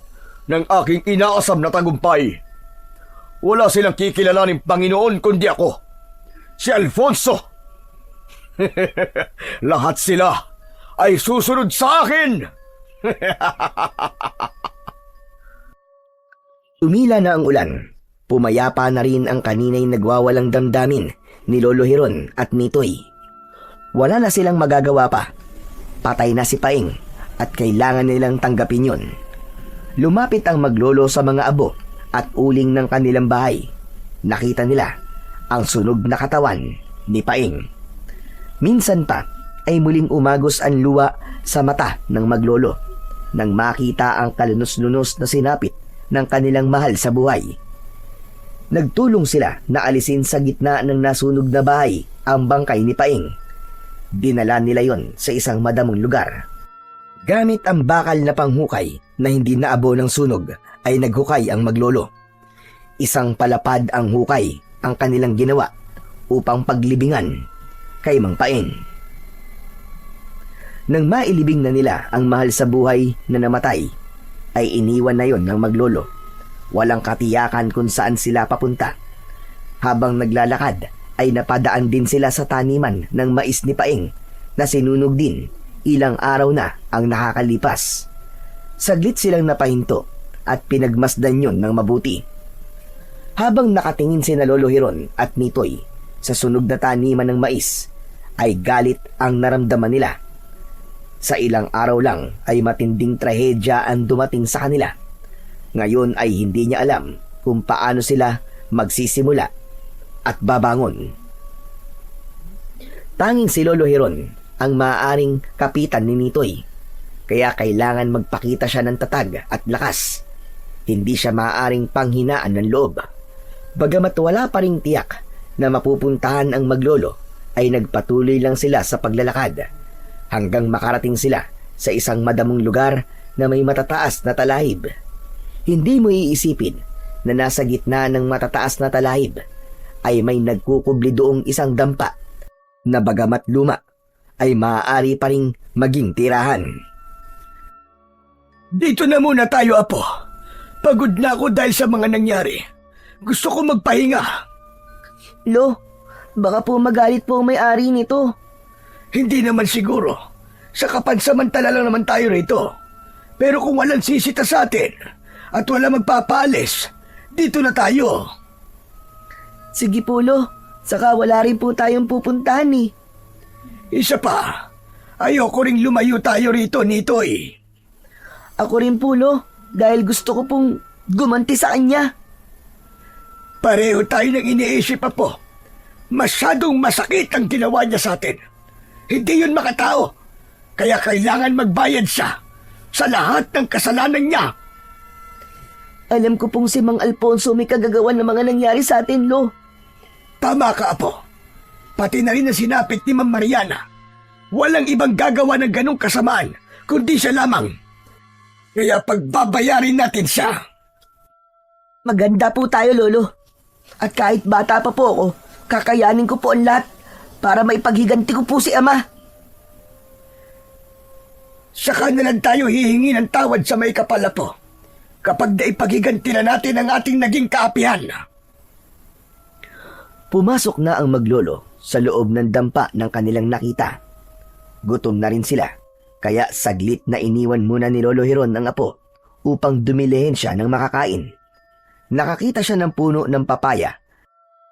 ng aking inaasam na tagumpay. Wala silang kikilalaning Panginoon kundi ako, si Alfonso. Lahat sila ay susunod sa akin. Umila na ang ulan. Pumayapa na rin ang kanina'y nagwawalang damdamin ni Lolo Hiron at Nitoy. Wala na silang magagawa pa. Patay na si Paeng at kailangan nilang tanggapin yun. Lumapit ang maglolo sa mga abo at uling ng kanilang bahay. Nakita nila ang sunog na katawan ni Paeng. Minsan pa ay muling umagos ang luha sa mata ng maglolo nang makita ang kalunos-lunos na sinapit ng kanilang mahal sa buhay. Nagtulong sila na alisin sa gitna ng nasunog na bahay ang bangkay ni Paeng. Dinala nila yon sa isang madamong lugar. Gamit ang bakal na panghukay na hindi naabo ng sunog ay naghukay ang maglolo. Isang palapad ang hukay ang kanilang ginawa upang paglibingan kay Mang Paeng. Nang mailibing na nila ang mahal sa buhay na namatay, ay iniwan na yon ng maglolo. Walang katiyakan kung saan sila papunta. Habang naglalakad, ay napadaan din sila sa taniman ng mais ni Paeng na sinunog din ilang araw na ang nakakalipas. Saglit silang napahinto at pinagmasdan yon ng mabuti. Habang nakatingin sina Lolo Hiron at Nitoy sa sunog na taniman ng mais ay galit ang naramdaman nila. Sa ilang araw lang ay matinding trahedya ang dumating sa kanila. Ngayon ay hindi niya alam kung paano sila magsisimula at babangon. Tanging si Lolo Heron ang maaaring kapitan ni Nitoy, kaya kailangan magpakita siya ng tatag at lakas. Hindi siya maaaring panghinaan ng loob. Bagamat wala pa ring tiyak na mapupuntahan ang maglolo, ay nagpatuloy lang sila sa paglalakad hanggang makarating sila sa isang madamong lugar na may matataas na talahib. Hindi mo iisipin na nasa gitna ng matataas na talahib ay may nagkukubli doong isang dampa na bagamat luma ay maaari pa ring maging tirahan. Dito na muna tayo, Apo. Pagod na ako dahil sa mga nangyari. Gusto ko magpahinga. Lo, baka po magalit po ang may-ari nito. Hindi naman siguro. Sa kapansamantala lang naman tayo rito. Pero kung walang sisita sa atin at wala magpapaalis, dito na tayo. Sige po, Lo. Saka wala rin po tayong pupuntahan eh. Isa pa, ayoko ring lumayo tayo rito, Nitoy. Ako rin po, Lo. Dahil gusto ko pong gumanti sa kanya. Pareho tayo ng iniisip, Apo. Masyadong masakit ang ginawa niya sa atin. Hindi yun makatao. Kaya kailangan magbayad siya sa lahat ng kasalanan niya. Alam ko pong si Mang Alfonso may kagagawan ng mga nangyari sa atin, Lo. Tama ka, Apo. Pati na rin ang sinapit ni Ma'am Mariana. Walang ibang gagawa ng ganong kasamaan, kundi siya lamang. Kaya pagbabayarin natin siya. Maganda po tayo, Lolo. At kahit bata pa po ako, kakayanin ko po ang lahat para maipaghiganti ko po si Ama. Saka na lang tayo hihingi ng tawad sa may kapal, Apo, kapag naipaghiganti na natin ang ating naging kaapihan. Pumasok na ang maglolo sa loob ng dampa ng kanilang nakita. Gutom na rin sila, kaya saglit na iniwan muna ni Lolo Heron ang apo upang dumilihin siya ng makakain. Nakakita siya ng puno ng papaya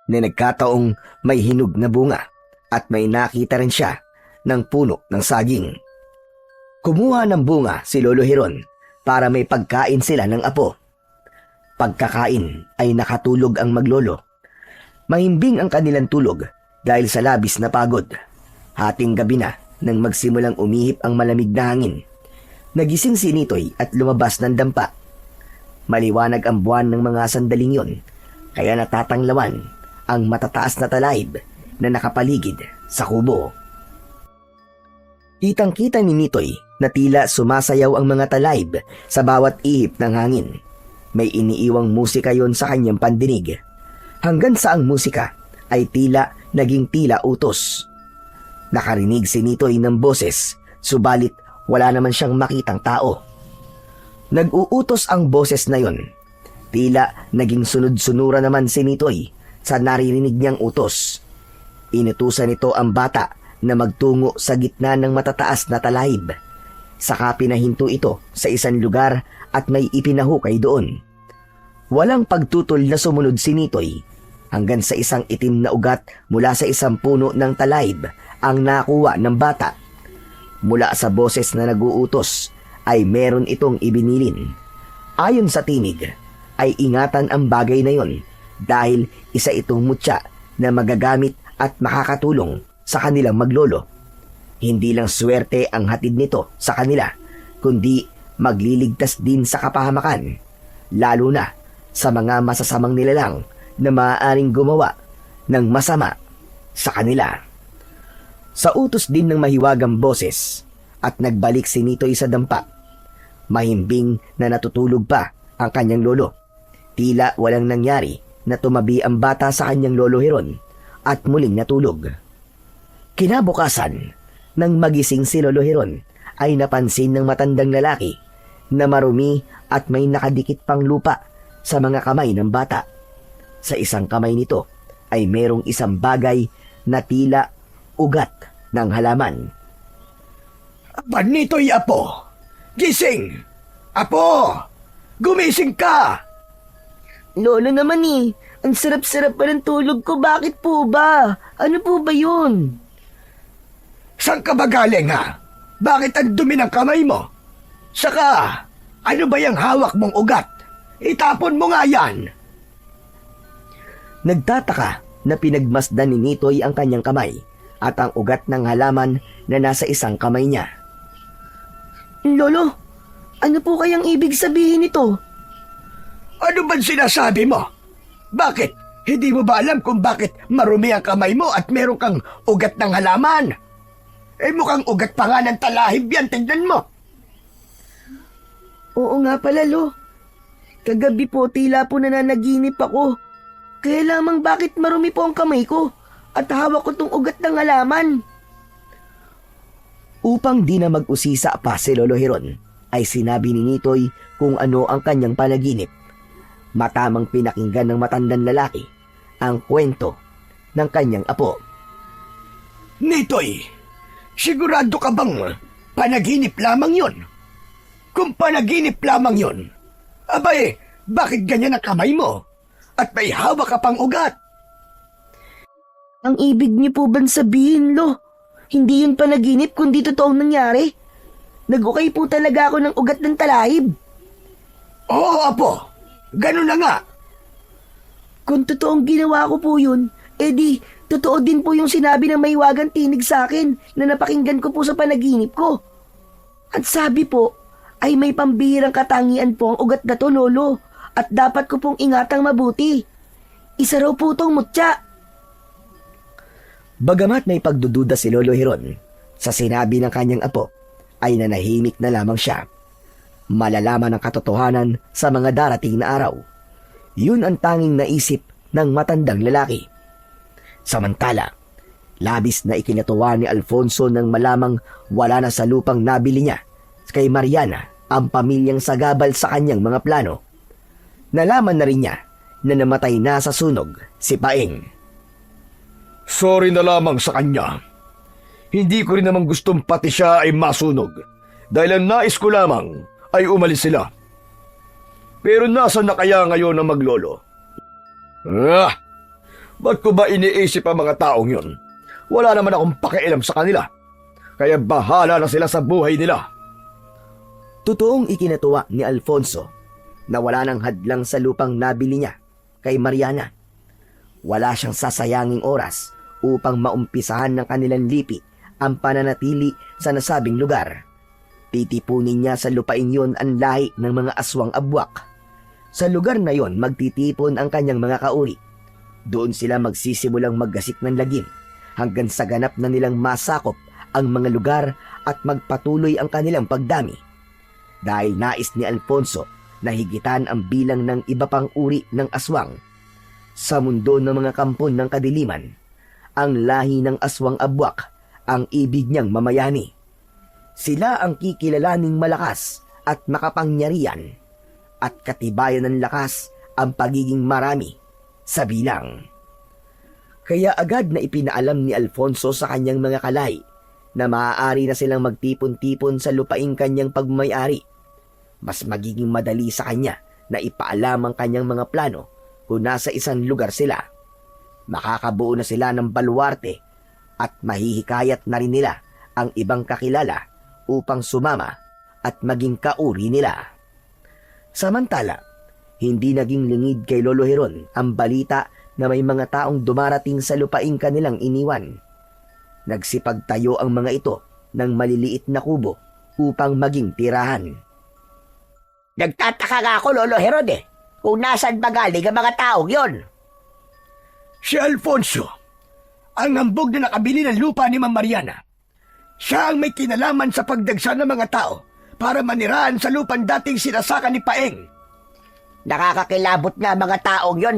na nagkataong may hinog na bunga at may nakita rin siya ng puno ng saging. Kumuha ng bunga si Lolo Heron para may pagkain sila ng apo. Pagkakain ay nakatulog ang maglolo. Mahimbing ang kanilang tulog dahil sa labis na pagod. Hating gabi na nang magsimulang umihip ang malamig na hangin. Nagising si Nitoy at lumabas ng dampa. Maliwanag ang buwan ng mga sandaling yon, kaya natatanglawan ang matataas na talahib na nakapaligid sa kubo. Kitang-kita ni Nitoy na tila sumasayaw ang mga talahib sa bawat ihip ng hangin. May iniiwang musika yon sa kanyang pandinig. Hanggang sa ang musika ay tila naging tila utos. Nakarinig si Nitoy ng boses, subalit wala naman siyang makitang tao. Nag-uutos ang boses na yon. Tila naging sunod-sunura naman si Nitoy sa naririnig niyang utos. Inutusan nito ang bata na magtungo sa gitna ng matataas na talahib. Saka pinahinto ito sa isang lugar at may ipinahukay doon. Walang pagtutol na sumunod si Nitoy hanggang sa isang itim na ugat mula sa isang puno ng talahib ang nakuha ng bata. Mula sa boses na naguutos ay meron itong ibinilin. Ayon sa tinig ay ingatan ang bagay na yon dahil isa itong mutya na magagamit at makakatulong sa kanilang maglolo. Hindi lang swerte ang hatid nito sa kanila, kundi magliligtas din sa kapahamakan, lalo na sa mga masasamang nilalang na maaaring gumawa ng masama sa kanila. Sa utos din ng mahiwagang boses at nagbalik si Nitoy sa dampa. Mahimbing na natutulog pa ang kanyang lolo. Tila walang nangyari na tumabi ang bata sa kanyang lolo Heron at muling natulog. Kinabukasan, nang magising si Lolo Heron, ay napansin ng matandang lalaki na marumi at may nakadikit pang lupa sa mga kamay ng bata. Sa isang kamay nito ay merong isang bagay na tila ugat ng halaman. Nitoy, Apo! Gising! Apo! Gumising ka! Lolo naman eh, Ang sarap-sarap pa ng tulog ko. Bakit po ba? Ano po ba yun? Saan ka ba galing ha? Bakit ang dumi ng kamay mo? Saka, ano ba yung hawak mong ugat? Itapon mo nga yan. Nagtataka na pinagmasdan ni Nitoy ang kanyang kamay at ang ugat ng halaman na nasa isang kamay niya. Lolo, ano po kayang ibig sabihin nito? Ano bang sinasabi mo? Bakit? Hindi mo ba alam kung bakit marumi ang kamay mo at meron kang ugat ng halaman? Mukhang ugat pa nga ng talahib yan, tignan mo. Oo nga pala, Lo. Kagabi po, tila po nananaginip ako. Kaya lamang bakit marumi po ang kamay ko at hawak ko tong ugat ng halaman. Upang di na mag-usisa pa si Lolo Hiron, ay sinabi ni Nitoy kung ano ang kanyang panaginip. Matamang pinakinggan ng matandang lalaki ang kwento ng kanyang apo. Nitoy, sigurado ka bang panaginip lamang yon? Kung panaginip lamang yon, abay, bakit ganyan ang kamay mo? At may hawak ka pang ugat? Ang ibig niyo po bang sabihin, Lo? Hindi yun panaginip kundi totoong nangyari. Nag-ukay po talaga ako ng ugat ng talahib. Oo, apo. Ganun na nga. Kung totoong ginawa ko po yun, edi totoo din po yung sinabi ng mahiwagang tinig sa akin na napakinggan ko po sa panaginip ko. At sabi po, ay may pambihirang katangian po ang ugat na to, Lolo. At dapat ko pong ingatang mabuti. Isa raw po tong mutya. Bagamat may pagdududa si Lolo Hiron sa sinabi ng kanyang apo, ay nanahimik na lamang siya. Malalaman ang katotohanan sa mga darating na araw. Yun ang tanging naisip ng matandang lalaki. Samantala, labis na ikinatuwa ni Alfonso nang malamang wala na sa lupang nabili niya kay Mariana ang pamilyang sagabal sa kanyang mga plano. Nalaman na rin niya na namatay na sa sunog si Paeng. Sorry na lamang sa kanya. Hindi ko rin naman gustong pati siya ay masunog dahil ang nais ko lamang ay umalis sila. Pero nasa na kaya ngayon ang maglolo? Ba't ko ba iniisip ang mga taong yun? Wala naman akong pakialam sa kanila. Kaya bahala na sila sa buhay nila. Totoong ikinatuwa ni Alfonso na wala nang hadlang sa lupang nabili niya kay Mariana. Wala siyang sasayanging oras upang maumpisahan ng kanilang lipi ang pananatili sa nasabing lugar. Titipunin niya sa lupain yon ang lahi ng mga aswang abwak. Sa lugar na yon magtitipon ang kanyang mga kauri. Doon sila magsisimulang maggasik ng lagim hanggang sa ganap na nilang masakop ang mga lugar at magpatuloy ang kanilang pagdami. Dahil nais ni Alfonso na higitan ang bilang ng iba pang uri ng aswang. Sa mundo ng mga kampon ng kadiliman, ang lahi ng aswang abwak ang ibig niyang mamayani. Sila ang kikilalaning malakas at makapangyarihan at katibayan ng lakas ang pagiging marami sa bilang. Kaya agad na ipinaalam ni Alfonso sa kanyang mga kalay na maaari na silang magtipon-tipon sa lupaing kanyang pagmamayari. Mas magiging madali sa kanya na ipaalam ang kanyang mga plano kung nasa isang lugar sila. Makakabuo na sila ng baluarte at mahihikayat na rin nila ang ibang kakilala upang sumama at maging kauri nila. Samantala, hindi naging lingid kay Lolo Hiron ang balita na may mga taong dumarating sa lupaing kanilang iniwan. Nagsipagtayo ang mga ito ng maliliit na kubo upang maging tirahan. Nagtataka nga ako, Lolo Herod kung nasan ba galing ang mga taong yon. Si Alfonso, ang hambog na nakabili ng lupa ni Ma'am Mariana. Siya ang may kinalaman sa pagdagsa ng mga tao para manirahan sa lupang dating sinasaka ni Paeng. Nakakakilabot nga mga taong yon.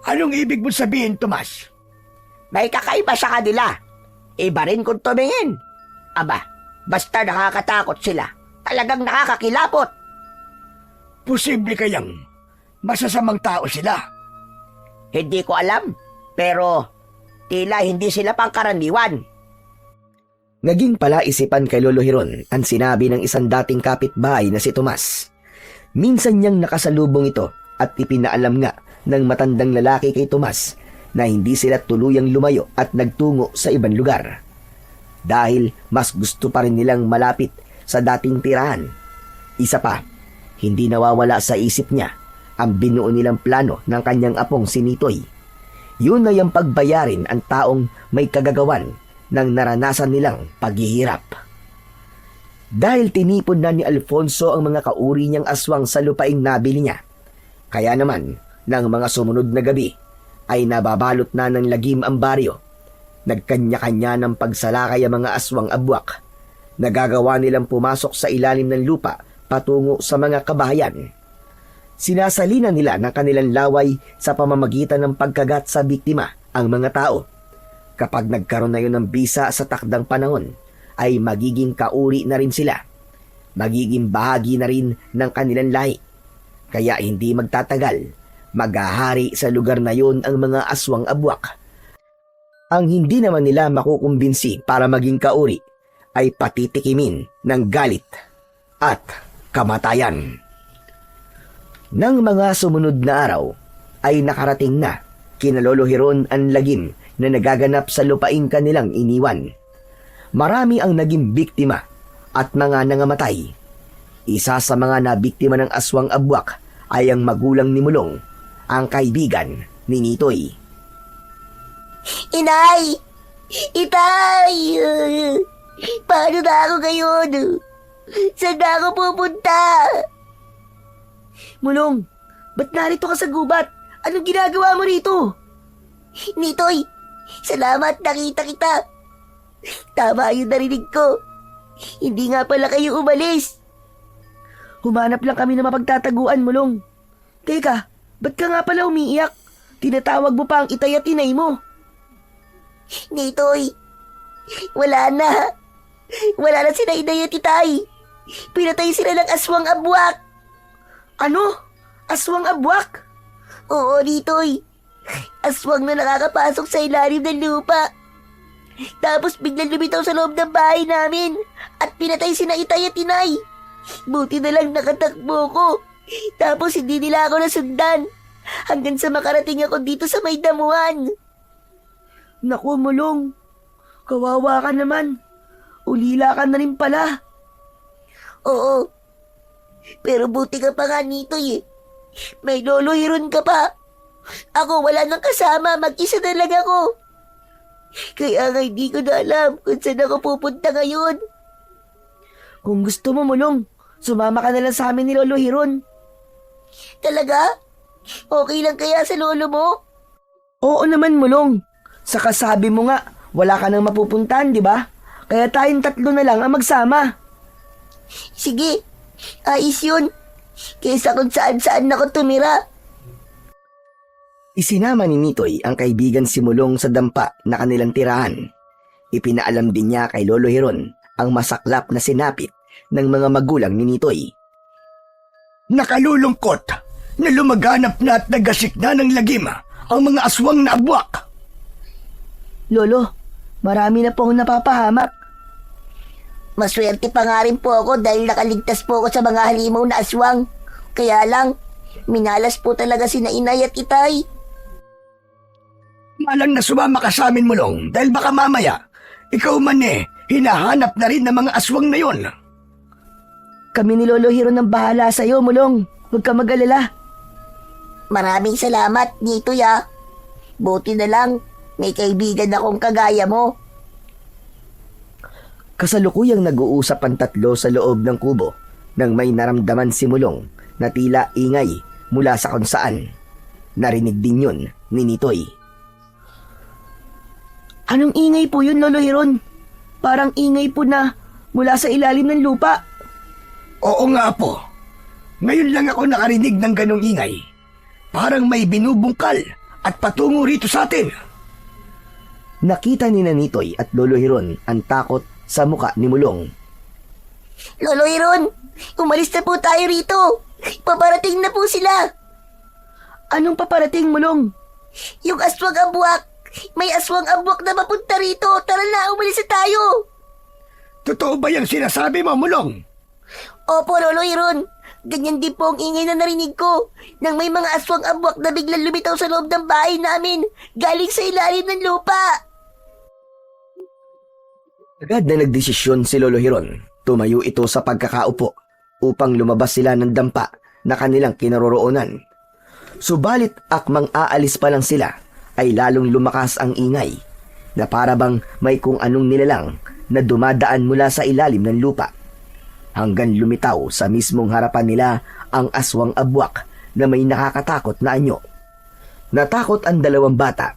Anong ibig mo sabihin, Tomas? May kakaiba sa kanila. Iba rin kung tumingin. Aba, basta nakakatakot sila. Talagang nakakakilapot. Posible kayang masasamang tao sila? Hindi ko alam, pero tila hindi sila pangkaraniwan. Naging palaisipan kay Lolo Hiron ang sinabi ng isang dating kapitbahay na si Tomas. Minsan niyang nakasalubong ito at ipinaalam nga ng matandang lalaki kay Tomas na hindi sila tuluyang lumayo at nagtungo sa ibang lugar. Dahil mas gusto pa rin nilang malapit sa dating tirahan. Isa pa, hindi nawawala sa isip niya ang binuo nilang plano ng kanyang apong si Nitoy. Yun ay ang pagbayarin ang taong may kagagawan ng naranasan nilang paghihirap. Dahil tinipon na ni Alfonso ang mga kauri niyang aswang sa lupaing nabili niya, kaya naman ng mga sumunod na gabi ay nababalot na ng lagim ang baryo. Nagkanya-kanya ng pagsalakay ang mga aswang abwak. Nagagawa nilang pumasok sa ilalim ng lupa patungo sa mga kabahayan. Sinasalina nila ng kanilang laway sa pamamagitan ng pagkagat sa biktima ang mga tao. Kapag nagkaroon na yun ng bisa sa takdang panahon, ay magiging kauri na rin sila. Magiging bahagi na rin ng kanilang lahi. Kaya hindi magtatagal, maghahari sa lugar na yun ang mga aswang abwak. Ang hindi naman nila makukumbinsi para maging kauri ay patitikimin ng galit at kamatayan. Nang mga sumunod na araw ay nakarating na kina Lolo Hiron ang lagim na nagaganap sa lupaing kanilang iniwan. Marami ang naging biktima at mga nangamatay. Isa sa mga nabiktima ng aswang abwak ay ang magulang ni Mulong, ang kaibigan ni Nitoy. Inay! Itay! Paano na ako ngayon? Saan na ako pupunta? Mulong, ba't narito ka sa gubat? Anong ginagawa mo rito? Nitoy, salamat nakita kita. Tama yung narinig ko. Hindi nga pala kayo umalis. Humanap lang kami na mapagtataguan, Mulong. Teka, ba't ka nga pala umiiyak? Tinatawag mo pa ang itay at inay mo. Nitoy, wala na. Wala na sila inay at itay. Pinatay sila ng aswang abwak. Ano? Aswang abwak? Oo, Nitoy. Aswang na nakakapasok sa ilalim ng lupa. Tapos biglang lumitaw sa loob ng bahay namin at pinatay sina itay at inay. Buti na lang nakatakbo ko. Tapos hindi nila ako nasundan hanggang sa makarating ako dito sa may damuhan. Naku, Mulong. Kawawa ka naman. Ulila ka na rin pala. Oo. Pero buti ka pa nga, Nitoy eh. May Lolo Hiron ka pa. Ako wala nang kasama, mag-isa na lang ako. Kaya nga hindi ko na alam kung saan ako pupunta ngayon. Kung gusto mo, Mulong, sumama ka na lang sa amin ni Lolo Hiron. Talaga? Okay lang kaya sa lolo mo? Oo naman, Mulong. Saka sabi mo nga, wala ka nang mapupuntahan, di ba? Kaya tayong tatlo na lang ang magsama. Sige, ayos yun. Kaysa kung saan-saan ako tumira. Isinama ni Nitoy ang kaibigan si Mulong sa dampa na kanilang tirahan. Ipinaalam din niya kay Lolo Hiron ang masaklap na sinapit ng mga magulang ni Nitoy. Nakalulungkot na lumaganap na at nagasik na ng lagim ang mga aswang na abwak. Lolo, marami na po akong napapahamak. Maswerte pa nga rin po ako dahil nakaligtas po ako sa mga halimaw na aswang. Kaya lang, minalas po talaga sina inay at itay. Malang na sumama ka sa amin, Mulong, dahil baka mamaya, ikaw man hinahanap na rin ng mga aswang na yon. Kami ni Lolo Hiron ang bahala sa'yo, Mulong. Huwag ka mag-alala. Maraming salamat, Nitoy ah. Buti na lang, may kaibigan akong kagaya mo. Kasalukuyang nag-uusap ang tatlo sa loob ng kubo nang may naramdaman si Mulong na tila ingay mula sa kung saan. Narinig din yun ni Nitoy. Anong ingay po yun, Lolo Hiron? Parang ingay po na mula sa ilalim ng lupa. Oo nga po. Ngayon lang ako nakarinig ng ganong ingay. Parang may binubungkal at patungo rito sa atin. Nakita ni Nitoy at Lolo Hiron ang takot sa muka ni Mulong. Lolo Hiron, umalis na po tayo rito. Paparating na po sila. Anong paparating, Mulong? Yung aswang abwak. May aswang abwak na mapunta rito. Tara na, umalis na tayo. Totoo ba yung sinasabi mo, Mulong? Opo, Lolo Hiron. Ganyan din po ang ingay na narinig ko nang may mga aswang abwak na biglang lumitaw sa loob ng bahay namin galing sa ilalim ng lupa. Agad na nagdesisyon si Lolo Hiron. Tumayo ito sa pagkakaupo upang lumabas sila ng dampa na kanilang kinaroroonan. Subalit akmang aalis pa lang sila ay lalong lumakas ang ingay na para bang may kung anong nilalang na dumadaan mula sa ilalim ng lupa. Hanggang lumitaw sa mismong harapan nila ang aswang abwak na may nakakatakot na anyo. Natakot ang dalawang bata.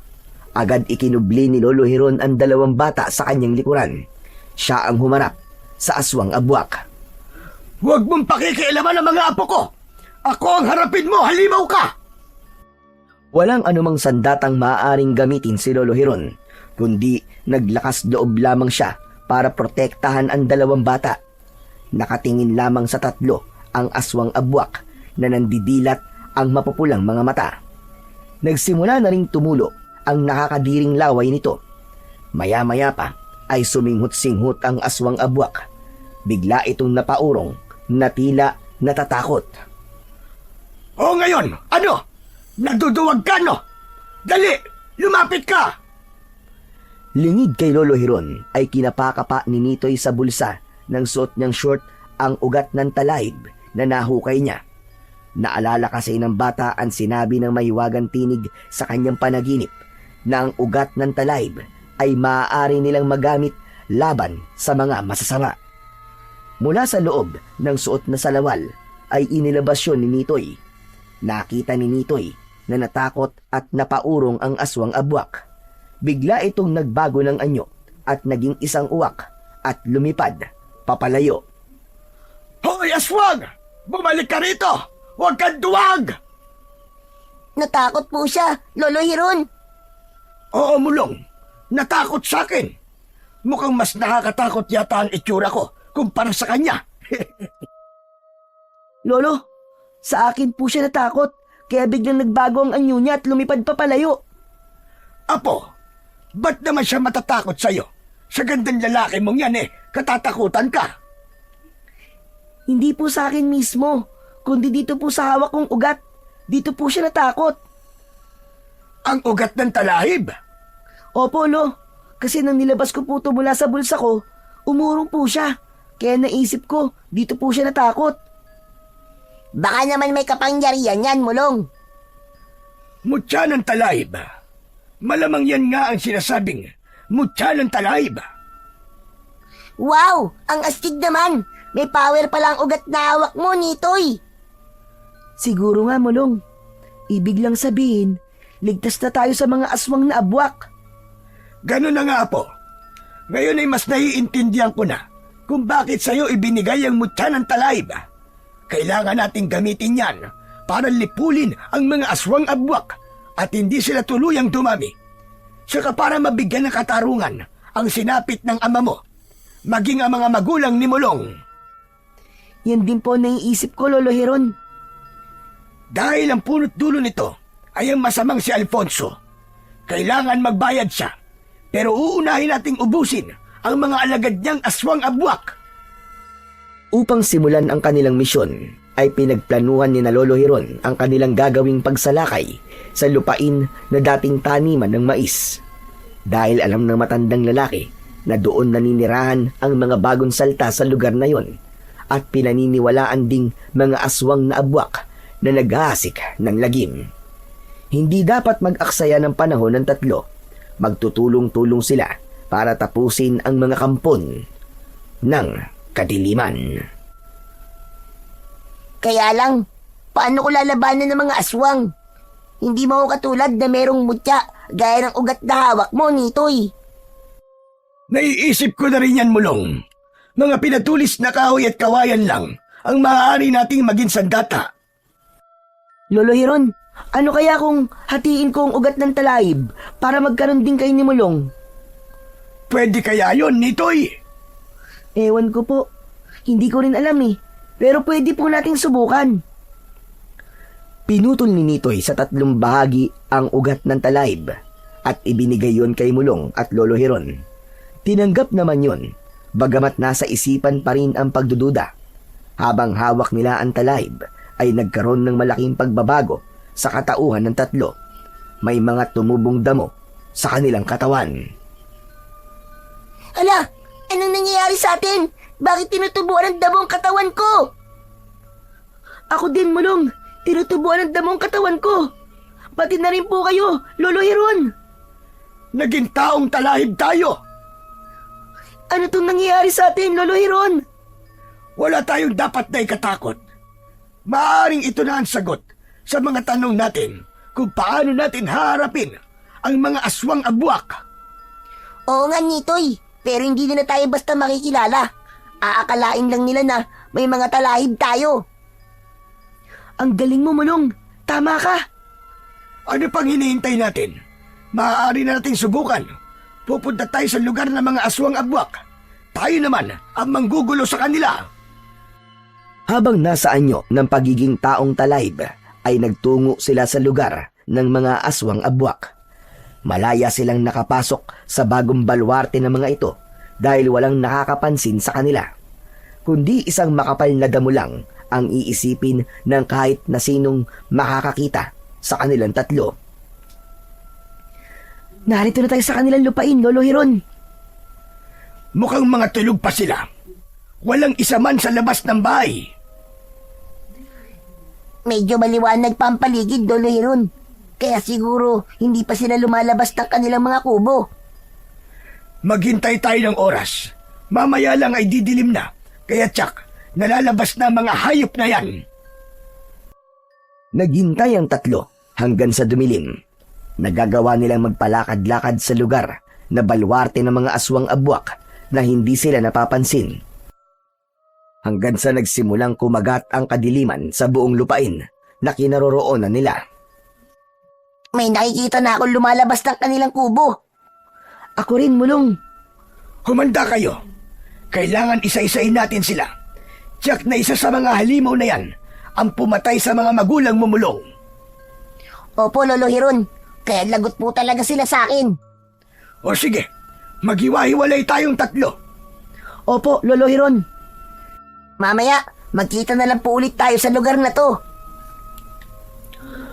Agad ikinubli ni Lolo Hiron ang dalawang bata sa kanyang likuran. Siya ang humarap sa aswang abwak. Huwag mong pakikialaman ang mga apo ko! Ako ang harapin mo, halimaw ka! Walang anumang sandatang maaaring gamitin si Lolo Hiron, kundi naglakas loob lamang siya para protektahan ang dalawang bata. Nakatingin lamang sa tatlo ang aswang abwak na nandidilat ang mapupulang mga mata. Nagsimula na ring tumulo ang nakakadiring laway nito. Maya-maya pa ay suminghut-singhut ang aswang abwak. Bigla itong napaurong na tila natatakot. O ngayon, ano? Naduduwag ka, no? Dali! Lumapit ka! Lingid kay Lolo Hiron ay kinapakapa ni Nitoy sa bulsa ng suot niyang short ang ugat ng talayb na nahukay niya. Naalala kasi ng bata ang sinabi ng mahiwagang tinig sa kanyang panaginip na ang ugat ng talayb ay maaari nilang magamit laban sa mga masasama. Mula sa loob ng suot na salawal ay inilabas yun ni Nitoy. Nakita ni Nitoy na natakot at napaurong ang aswang abwak. Bigla itong nagbago ng anyo at naging isang uwak at lumipad papalayo. Hoy, aswang! Bumalik ka rito! Huwag kang duwag! Natakot po siya, Lolo Hiron. Oo, Mulong. Natakot sa akin. Mukhang mas nakakatakot yata ang itsura ko kumpara sa kanya. Lolo, sa akin po siya natakot, kaya biglang nagbago ang anyo niya at lumipad papalayo. Apo, ba't naman siya matatakot sa'yo? Sa gandang lalaki mong yan katatakutan ka. Hindi po sa akin mismo, kundi dito po sa hawak kong ugat. Dito po siya natakot. Ang ugat ng talahib? Opo, Lo. Kasi nang nilabas ko po ito mula sa bulsa ko, umurong po siya. Kaya naisip ko, dito po siya natakot. Baka naman may kapangyarihan yan, Mulong. Mutya ng talahib. Malamang yan nga ang sinasabing mutya ng talahib. Wow! Ang astig naman! May power pala ang ugat na hawak mo, Nitoy. Siguro nga, Mulong. Ibig lang sabihin, ligtas na tayo sa mga aswang na abwak. Ganun na nga po. Ngayon ay mas naiintindihan ko na kung bakit sa'yo ibinigay ang mutya ng talahib. Kailangan nating gamitin yan para lipulin ang mga aswang abwak at hindi sila tuluyang dumami. Saka para mabigyan ng katarungan ang sinapit ng ama mo, maging ang mga magulang ni Mulong. Yan din po naiisip ko, Lolo Hiron. Dahil ang punot dulo nito ay ang masamang si Alfonso. Kailangan magbayad siya, pero uunahin nating ubusin ang mga alagad niyang aswang abwak. Upang simulan ang kanilang misyon, ay pinagplanuhan ni na Lolo Hiron ang kanilang gagawing pagsalakay sa lupain na dating taniman ng mais. Dahil alam ng matandang lalaki na doon naninirahan ang mga bagong salta sa lugar na yon at pinaniniwalaan ding mga aswang na abwak na naghahasik ng lagim. Hindi dapat mag-aksaya ng panahon ng tatlo. Magtutulong-tulong sila para tapusin ang mga kampon ng kadiliman. Kaya lang, paano ko lalabanan ng mga aswang? Hindi mo ako katulad na merong mutya gaya ng ugat na hawak mo, Nitoy. Naiisip ko na rin yan, Mulong. Mga pinatulis na kahoy at kawayan lang ang maaari nating maging sandata. Lolo Hiron, ano kaya kung hatiin ko ang ugat ng talayib para magkaroon din kayo ni Mulong? Pwede kaya yon, Nitoy? Ewan ko po. Hindi ko rin alam eh. Pero pwede po nating subukan. Pinutol ni Nitoy sa 3 bahagi ang ugat ng talayb at ibinigay yon kay Mulong at Lolo Hiron. Tinanggap naman yon, bagamat nasa isipan pa rin ang pagdududa. Habang hawak nila ang talahib, ay nagkaroon ng malaking pagbabago sa katauhan ng tatlo. May mga tumubong damo sa kanilang katawan. Ala, anong nangyayari sa atin? Bakit tinutubuan ang damong katawan ko? Ako din, Mulong. Tinutubuan ang damong katawan ko. Pati na rin po kayo, Lolo Hiron. Naging taong talahib tayo. Ano tong nangyayari sa atin, Lolo Hiron? Wala tayong dapat na ikatakot. Maaaring ito na ang sagot sa mga tanong natin kung paano natin haharapin ang mga aswang abwak. Oo nga, Nitoy. Pero hindi nila tayo basta makikilala. Aakalain lang nila na may mga talahib tayo. Ang galing mo, Mulong. Tama ka. Ano pang hinihintay natin? Maaari na nating subukan. Pupunta tayo sa lugar ng mga aswang abwak. Tayo naman ang manggugulo sa kanila. Habang nasa anyo ng pagiging taong talahib, ay nagtungo sila sa lugar ng mga aswang abwak. Malaya silang nakapasok sa bagong balwarte ng mga ito dahil walang nakakapansin sa kanila. Kundi isang makapal na damo lang ang iisipin ng kahit na sinong makakakita sa kanilang tatlo. Narito na tayo sa kanilang lupain, Lolo Hiron. Mukhang mga tulog pa sila. Walang isa man sa labas ng bahay. Medyo maliwanag pa ang paligid, Lolo Hiron. Kaya siguro hindi pa sila lumalabas ng kanilang mga kubo. Maghintay tayo ng oras. Mamaya lang ay didilim na. Kaya tsak, nalalabas na mga hayop na yan. Naghintay ang tatlo hanggang sa dumilim. Nagagawa nilang magpalakad-lakad sa lugar na balwarte ng mga aswang abwak na hindi sila napapansin. Hanggang sa nagsimulang kumagat ang kadiliman sa buong lupain na kinaroroonan nila. May nakikita na akong lumalabas ng kanilang kubo. Ako rin, Mulong. Humanda kayo. Kailangan isa-isain natin sila. Tiyak na isa sa mga halimaw na yan ang pumatay sa mga magulang Mulong. Opo, Lolo Hiron. Kaya lagot po talaga sila sa akin. O sige, maghiwa-hiwalay tayong tatlo. Opo, Lolo Hiron. Mamaya, magkita na lang po ulit tayo sa lugar na to.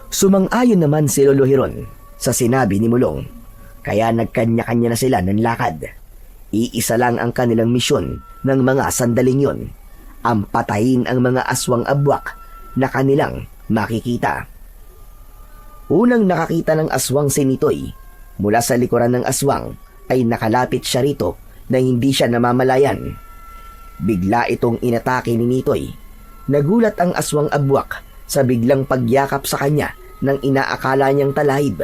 Sumang-ayon naman si Lolo Hiron sa sinabi ni Mulong. Kaya nagkanya-kanya na sila ng lakad. Iisa lang ang kanilang misyon ng mga sandaling yon. Ang patayin ang mga aswang abwak na kanilang makikita. Unang nakakita ng aswang si Nitoy. Mula sa likuran ng aswang ay nakalapit siya rito na hindi siya namamalayan. Bigla itong inatake ni Nitoy. Nagulat ang aswang abwak sa biglang pagyakap sa kanya ng inaakala niyang talahib.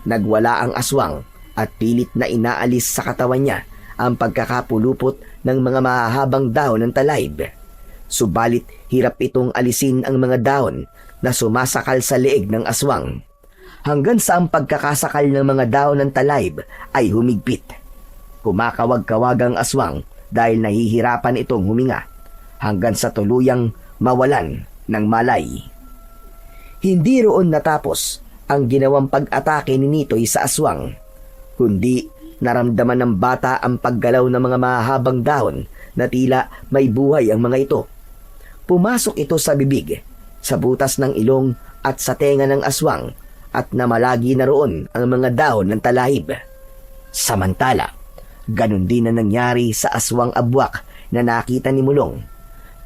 Nagwala ang aswang at pilit na inaalis sa katawan niya ang pagkakapulupot ng mga mahahabang dahon ng talahib. Subalit hirap itong alisin ang mga dahon na sumasakal sa leeg ng aswang. Hanggang sa ang pagkakasakal ng mga dahon ng talahib ay humigpit. Kumakawag-kawag ang aswang dahil nahihirapan itong huminga hanggang sa tuluyang mawalan ng malay. Hindi roon natapos ang ginawang pag-atake ni Nitoy sa aswang, kundi naramdaman ng bata ang paggalaw ng mga mahahabang dahon na tila may buhay ang mga ito. Pumasok ito sa bibig, sa butas ng ilong at sa tenga ng aswang at namalagi na roon ang mga dahon ng talahib. Samantala, ganun din na nangyari sa aswang abwak na nakita ni Mulong.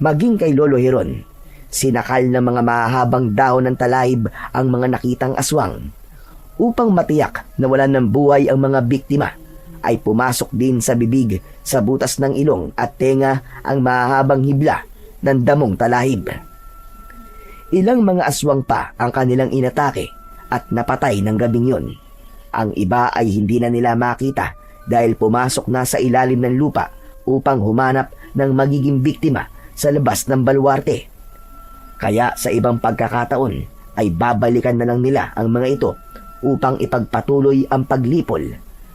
Maging kay Lolo Hiron, sinakal ng mga mahahabang dahon ng talahib ang mga nakitang aswang. Upang matiyak na wala ng buhay ang mga biktima, ay pumasok din sa bibig, sa butas ng ilong at tenga ang mahahabang hibla ng damong talahib. Ilang mga aswang pa ang kanilang inatake at napatay ng gabing yon. Ang iba ay hindi na nila makita dahil pumasok na sa ilalim ng lupa upang humanap ng magiging biktima sa labas ng balwarte. Kaya sa ibang pagkakataon ay babalikan na lang nila ang mga ito upang ipagpatuloy ang paglipol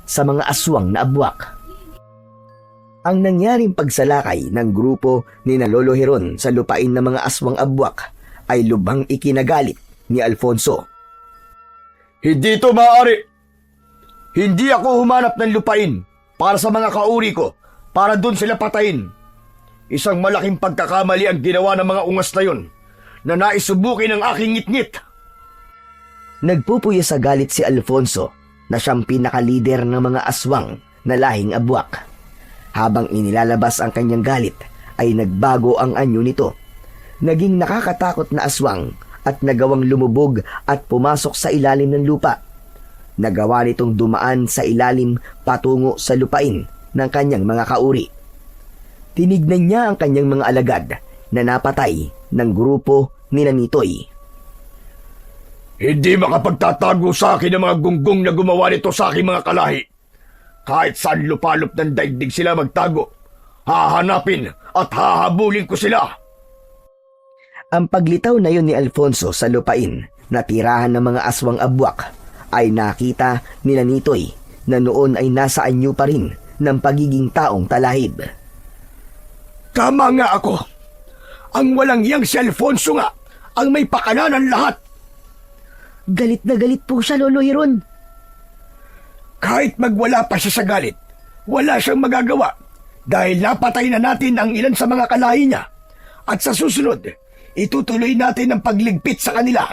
sa mga aswang na abwak. Ang nangyaring pagsalakay ng grupo ni Lolo Hiron sa lupain ng mga aswang abwak ay lubhang ikinagalit ni Alfonso. Hindi ito maaari. Hindi ako humanap ng lupain para sa mga kauri ko para dun sila patayin. Isang malaking pagkakamali ang ginawa ng mga ungas na yon na naisubukin ang aking ngit-ngit. Nagpupuyo sa galit si Alfonso na siyang pinakalider ng mga aswang na lahing abwak. Habang inilalabas ang kanyang galit ay nagbago ang anyo nito. Naging nakakatakot na aswang at nagawang lumubog at pumasok sa ilalim ng lupa. Nagawa nitong dumaan sa ilalim patungo sa lupain ng kanyang mga kauri. Tinignan niya ang kanyang mga alagad na napatay ng grupo ni Nitoy. Hindi makapagtatago sa akin ang mga gunggong na gumawa nito sa aking mga kalahi. Kahit saan lupalop ng daigdig sila magtago, hahanapin at hahabulin ko sila. Ang paglitaw na yun ni Alfonso sa lupain na tirahan ng mga aswang abwak ay nakita ni Nitoy na noon ay nasa anyo pa rin ng pagiging taong talahib. Tama nga ako. Ang walang iyang si Alfonso nga ang may pakalanan lahat. Galit na galit po siya, Lolo Hiron. Kahit magwala pa siya sa galit, wala siyang magagawa dahil napatay na natin ang ilan sa mga kalahi niya at sa susunod, itutuloy natin ang pagligpit sa kanila.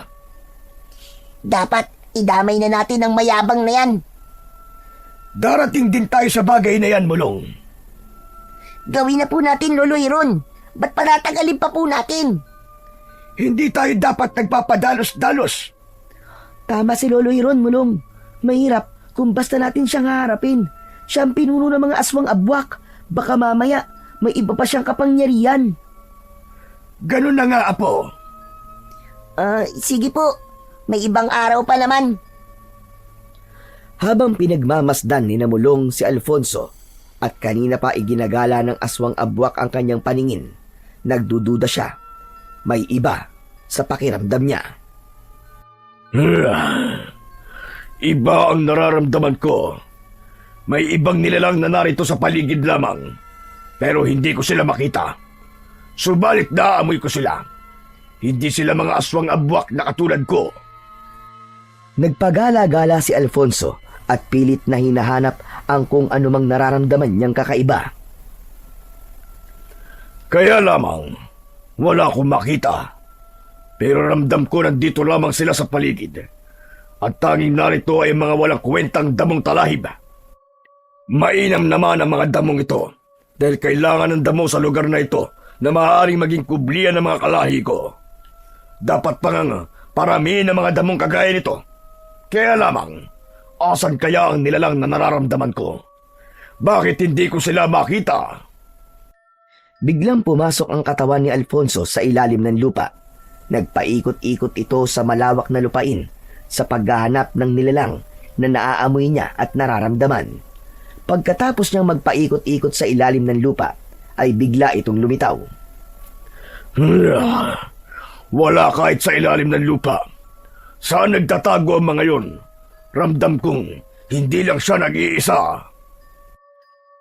Dapat idamay na natin ang mayabang na yan. Darating din tayo sa bagay na yan, Mulong. Gawin na po natin, Lolo Hiron. Ba't patatagalin pa po natin? Hindi tayo dapat nagpapadalos-dalos. Tama si Lolo Hiron, Mulong. Mahirap kung basta natin siyang haharapin. Siya ang pinuno ng mga aswang abwak. Baka mamaya may iba pa siyang kapangyarihan. Ganun na nga, Apo. Sige po. May ibang araw pa naman. Habang pinagmamasdan ni Namulong si Alfonso at kanina pa iginagala ng aswang abwak ang kanyang paningin, nagdududa siya. May iba sa pakiramdam niya. Iba ang nararamdaman ko. May ibang nilalang na narito sa paligid lamang, pero hindi ko sila makita. Subalit naamoy ko sila. Hindi sila mga aswang abwak na katulad ko. Nagpagala-gala si Alfonso at pilit na hinahanap ang kung anumang nararamdaman niyang kakaiba. Kaya lamang, wala akong makita. Pero ramdam ko nandito lamang sila sa paligid. At tanging narito ay mga walang kwentang damong talahib. Mainam naman ang mga damong ito dahil kailangan ng damo sa lugar na ito na maaaring maging kublian ng mga kalahi ko. Dapat pa nga paramihin ang mga damong kagaya nito. Kaya lamang, asan kaya ang nilalang na nararamdaman ko? Bakit hindi ko sila makita? Biglang pumasok ang katawan ni Alfonso sa ilalim ng lupa. Nagpaikot-ikot ito sa malawak na lupain sa paghahanap ng nilalang na naaamoy niya at nararamdaman. Pagkatapos niyang magpaikot-ikot sa ilalim ng lupa, ay bigla itong lumitaw. Wala kahit sa ilalim ng lupa. Saan nagtatago ang mga yon? Ramdam kong hindi lang siya nag-iisa.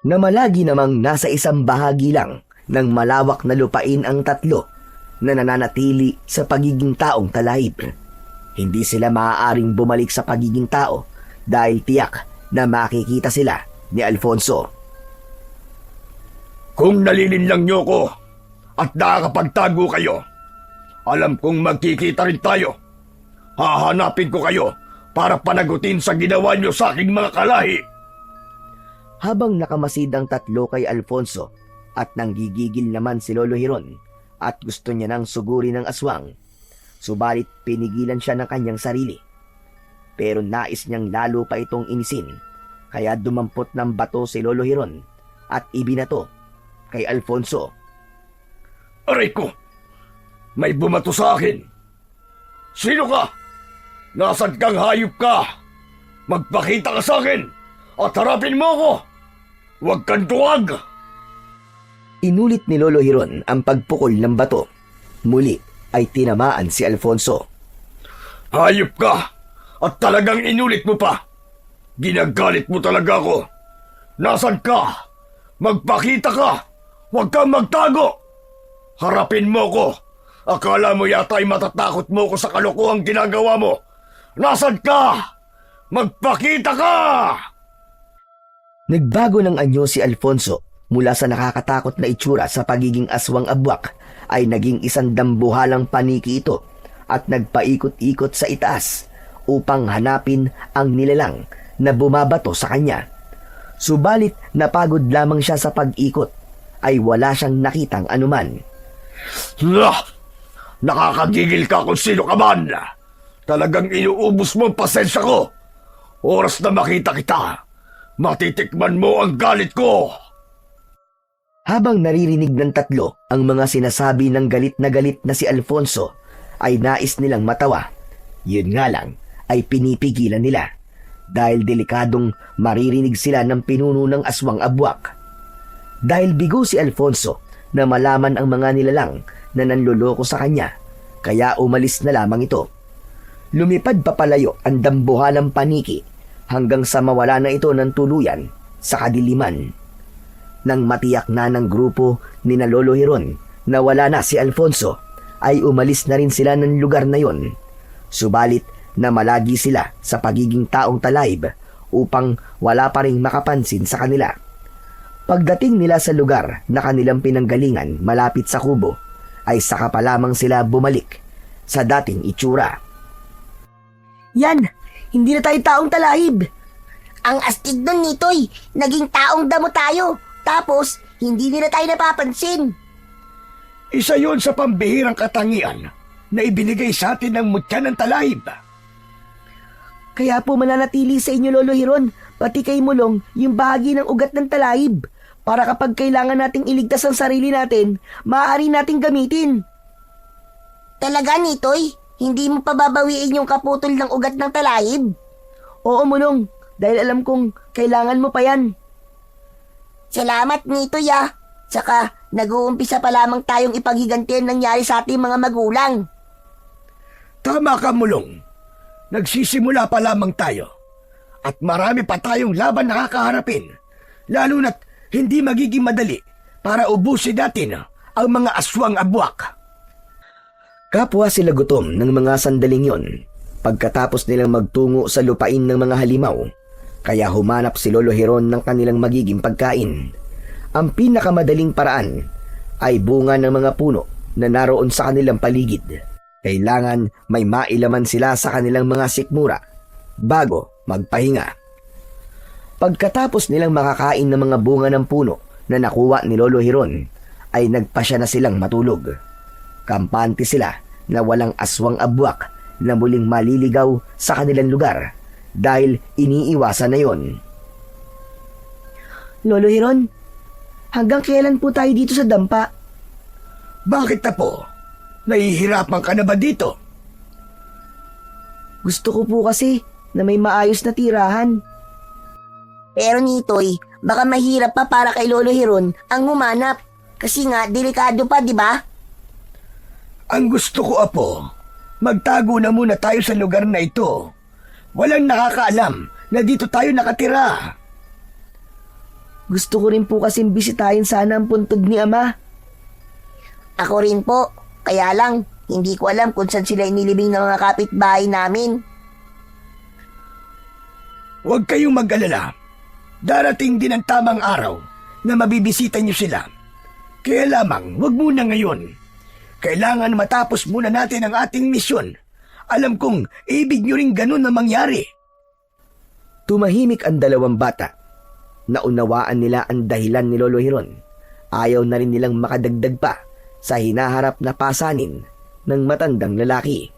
Namalagi namang nasa isang bahagi lang ng malawak na lupain ang tatlo na nananatili sa pagiging taong talahib. Hindi sila maaaring bumalik sa pagiging tao dahil tiyak na makikita sila ni Alfonso. Kung nalilinlang niyo ko at nakakapagtago kayo, alam kong magkikita rin tayo. Hahanapin ko kayo para panagutin sa ginawa niyo sa aking mga kalahi. Habang nakamasid ang tatlo kay Alfonso at nanggigigil naman si Lolo Hiron at gusto niya nang sugurin ng aswang, subalit pinigilan siya ng kanyang sarili. Pero nais niyang lalo pa itong inisin, kaya dumampot ng bato si Lolo Hiron at ibinato kay Alfonso. Aray ko! May bumato sa akin! Sino ka? Nasaan kang hayop ka? Magpakita ka sa akin at harapin mo ako! Huwag kang tuwag! Inulit ni Lolo Hiron ang pagpukol ng bato. Muli ay tinamaan si Alfonso. Hayop ka! At talagang inulit mo pa! Ginagalit mo talaga ako! Nasaan ka? Magpakita ka! Huwag kang magtago! Harapin mo ko! Akala mo yata ay matatakot mo ko sa kalokohang ginagawa mo! Nasaan ka? Magpakita ka! Nagbago ng anyo si Alfonso mula sa nakakatakot na itsura sa pagiging aswang abwak ay naging isang dambuhalang paniki ito at nagpaikot-ikot sa itaas upang hanapin ang nilalang na bumabato sa kanya. Subalit napagod lamang siya sa pag-ikot ay wala siyang nakitang anuman. Nakakagigil ka kung sino ka man. Talagang inuubos mo ang pasensya ko. Oras na makita kita, matitikman mo ang galit ko. Habang naririnig ng tatlo ang mga sinasabi ng galit na si Alfonso, ay nais nilang matawa. Yun nga lang ay pinipigilan nila dahil delikadong maririnig sila ng pinuno ng aswang abwak. Dahil bigo si Alfonso na malaman ang mga nilalang na nanloloko sa kanya, kaya umalis na lamang ito. Lumipad papalayo ang dambuhalang paniki hanggang sa mawala na ito ng tuluyan sa kadiliman. Nang matiyak na ng grupo ni na Lolo Hiron na wala na si Alfonso, ay umalis na rin sila ng lugar na yon. Subalit na malagi sila sa pagiging taong talayb upang wala pa ring makapansin sa kanila. Pagdating nila sa lugar na kanilang pinanggalingan malapit sa kubo, ay saka pa lamang sila bumalik sa dating itsura. Yan, hindi na tayo taong talahib. Ang astig nun, Nitoy. Naging taong damo tayo. Tapos, hindi nila tayo napapansin. Isa yon sa pambihirang katangian na ibinigay sa atin ng mutya ng talahib. Kaya po mananatili sa inyo, Lolo Hiron, pati kay Mulong, yung bahagi ng ugat ng talahib. Para kapag kailangan nating iligtas ang sarili natin, maaari nating gamitin. Talaga, Nitoy? Hindi mo pa babawiin yung kaputol ng ugat ng talahib? Oo, Mulong. Dahil alam kong kailangan mo pa yan. Salamat, Nitoy, ah. Tsaka, nag-uumpisa pa lamang tayong ipaghiganti ang nangyari sa ating mga magulang. Tama ka, Mulong. Nagsisimula pa lamang tayo. At marami pa tayong laban na kakaharapin. Lalo na't hindi magiging madali para ubusin natin ang mga aswang abwak. Kapwa sila gutom ng mga sandaling yon pagkatapos nilang magtungo sa lupain ng mga halimaw, kaya humanap si Lolo Hiron ng kanilang magiging pagkain. Ang pinakamadaling paraan ay bunga ng mga puno na naroon sa kanilang paligid. Kailangan may mailaman sila sa kanilang mga sikmura bago magpahinga. Pagkatapos nilang makakain ng mga bunga ng puno na nakuha ni Lolo Hiron, ay nagpasya na silang matulog. Kampante sila na walang aswang abwak na muling maliligaw sa kanilang lugar dahil iniiwasan na yon. Lolo Hiron, hanggang kailan po tayo dito sa dampa? Bakit na po? Nahihirapan ka na ba dito? Gusto ko po kasi na may maayos na tirahan. Pero Nitoy, baka mahirap pa para kay Lolo Hiron ang humanap. Kasi nga, delikado pa, di ba? Ang gusto ko, Apo, magtago na muna tayo sa lugar na ito. Walang nakakaalam na dito tayo nakatira. Gusto ko rin po kasing bisitahin sana ang puntod ni Ama. Ako rin po. Kaya lang, hindi ko alam kung saan sila inilibing ng mga kapitbahay namin. Huwag kayong mag-alala. Darating din ang tamang araw na mabibisita niyo sila. Kaya lamang, huwag muna ngayon. Kailangan matapos muna natin ang ating misyon. Alam kong ibig niyo rin ganun na mangyari. Tumahimik ang dalawang bata. Naunawaan nila ang dahilan ni Lolo Hiron. Ayaw na rin nilang makadagdag pa sa hinaharap na pasanin ng matandang lalaki.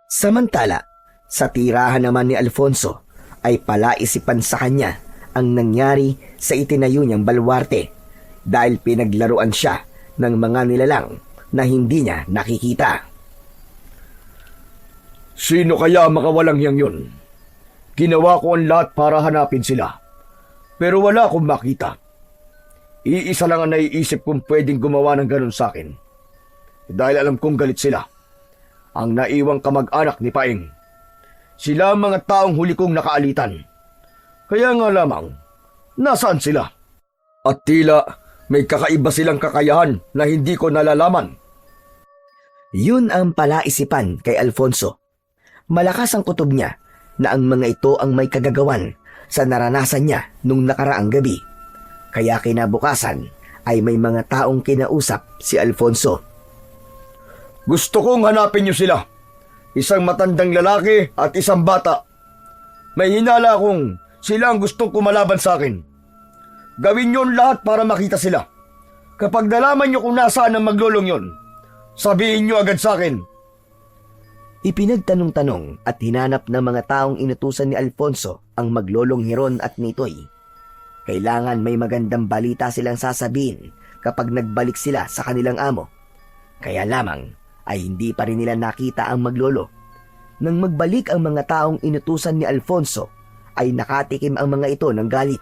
Samantala, sa tirahan naman ni Alfonso ay palaisipan sa kanya ang nangyari sa itinayo niyang balwarte dahil pinaglaruan siya ng mga nilalang na hindi niya nakikita. Sino kaya makawalang yang yun? Ginawa ko ang lahat para hanapin sila. Pero wala akong makita. Iisa lang ang naiisip kong pwedeng gumawa ng ganun sa akin. Dahil alam kong galit sila. Ang naiwang kamag-anak ni Paeng. Sila ang mga taong huli kong nakaalitan. Kaya nga lamang, nasaan sila? At tila may kakaiba silang kakayahan na hindi ko nalalaman. Yun ang palaisipan kay Alfonso. Malakas ang kutob niya na ang mga ito ang may kagagawan sa naranasan niya nung nakaraang gabi. Kaya kinabukasan ay may mga taong kinausap si Alfonso. Gusto kong hanapin niyo sila. Isang matandang lalaki at isang bata. May hinala akong sila ang gustong kumalaban sa akin. Gawin niyo ang lahat para makita sila. Kapag nalaman niyo kung nasaan ang maglolong yon, sabihin niyo agad sa akin. Ipinagtanong-tanong at hinanap ng mga taong inutusan ni Alfonso ang maglolong Hiron at Nitoy. Kailangan may magandang balita silang sasabihin kapag nagbalik sila sa kanilang amo. Kaya lamang ay hindi pa rin nila nakita ang maglolo. Nang magbalik ang mga taong inutusan ni Alfonso, ay nakatikim ang mga ito ng galit.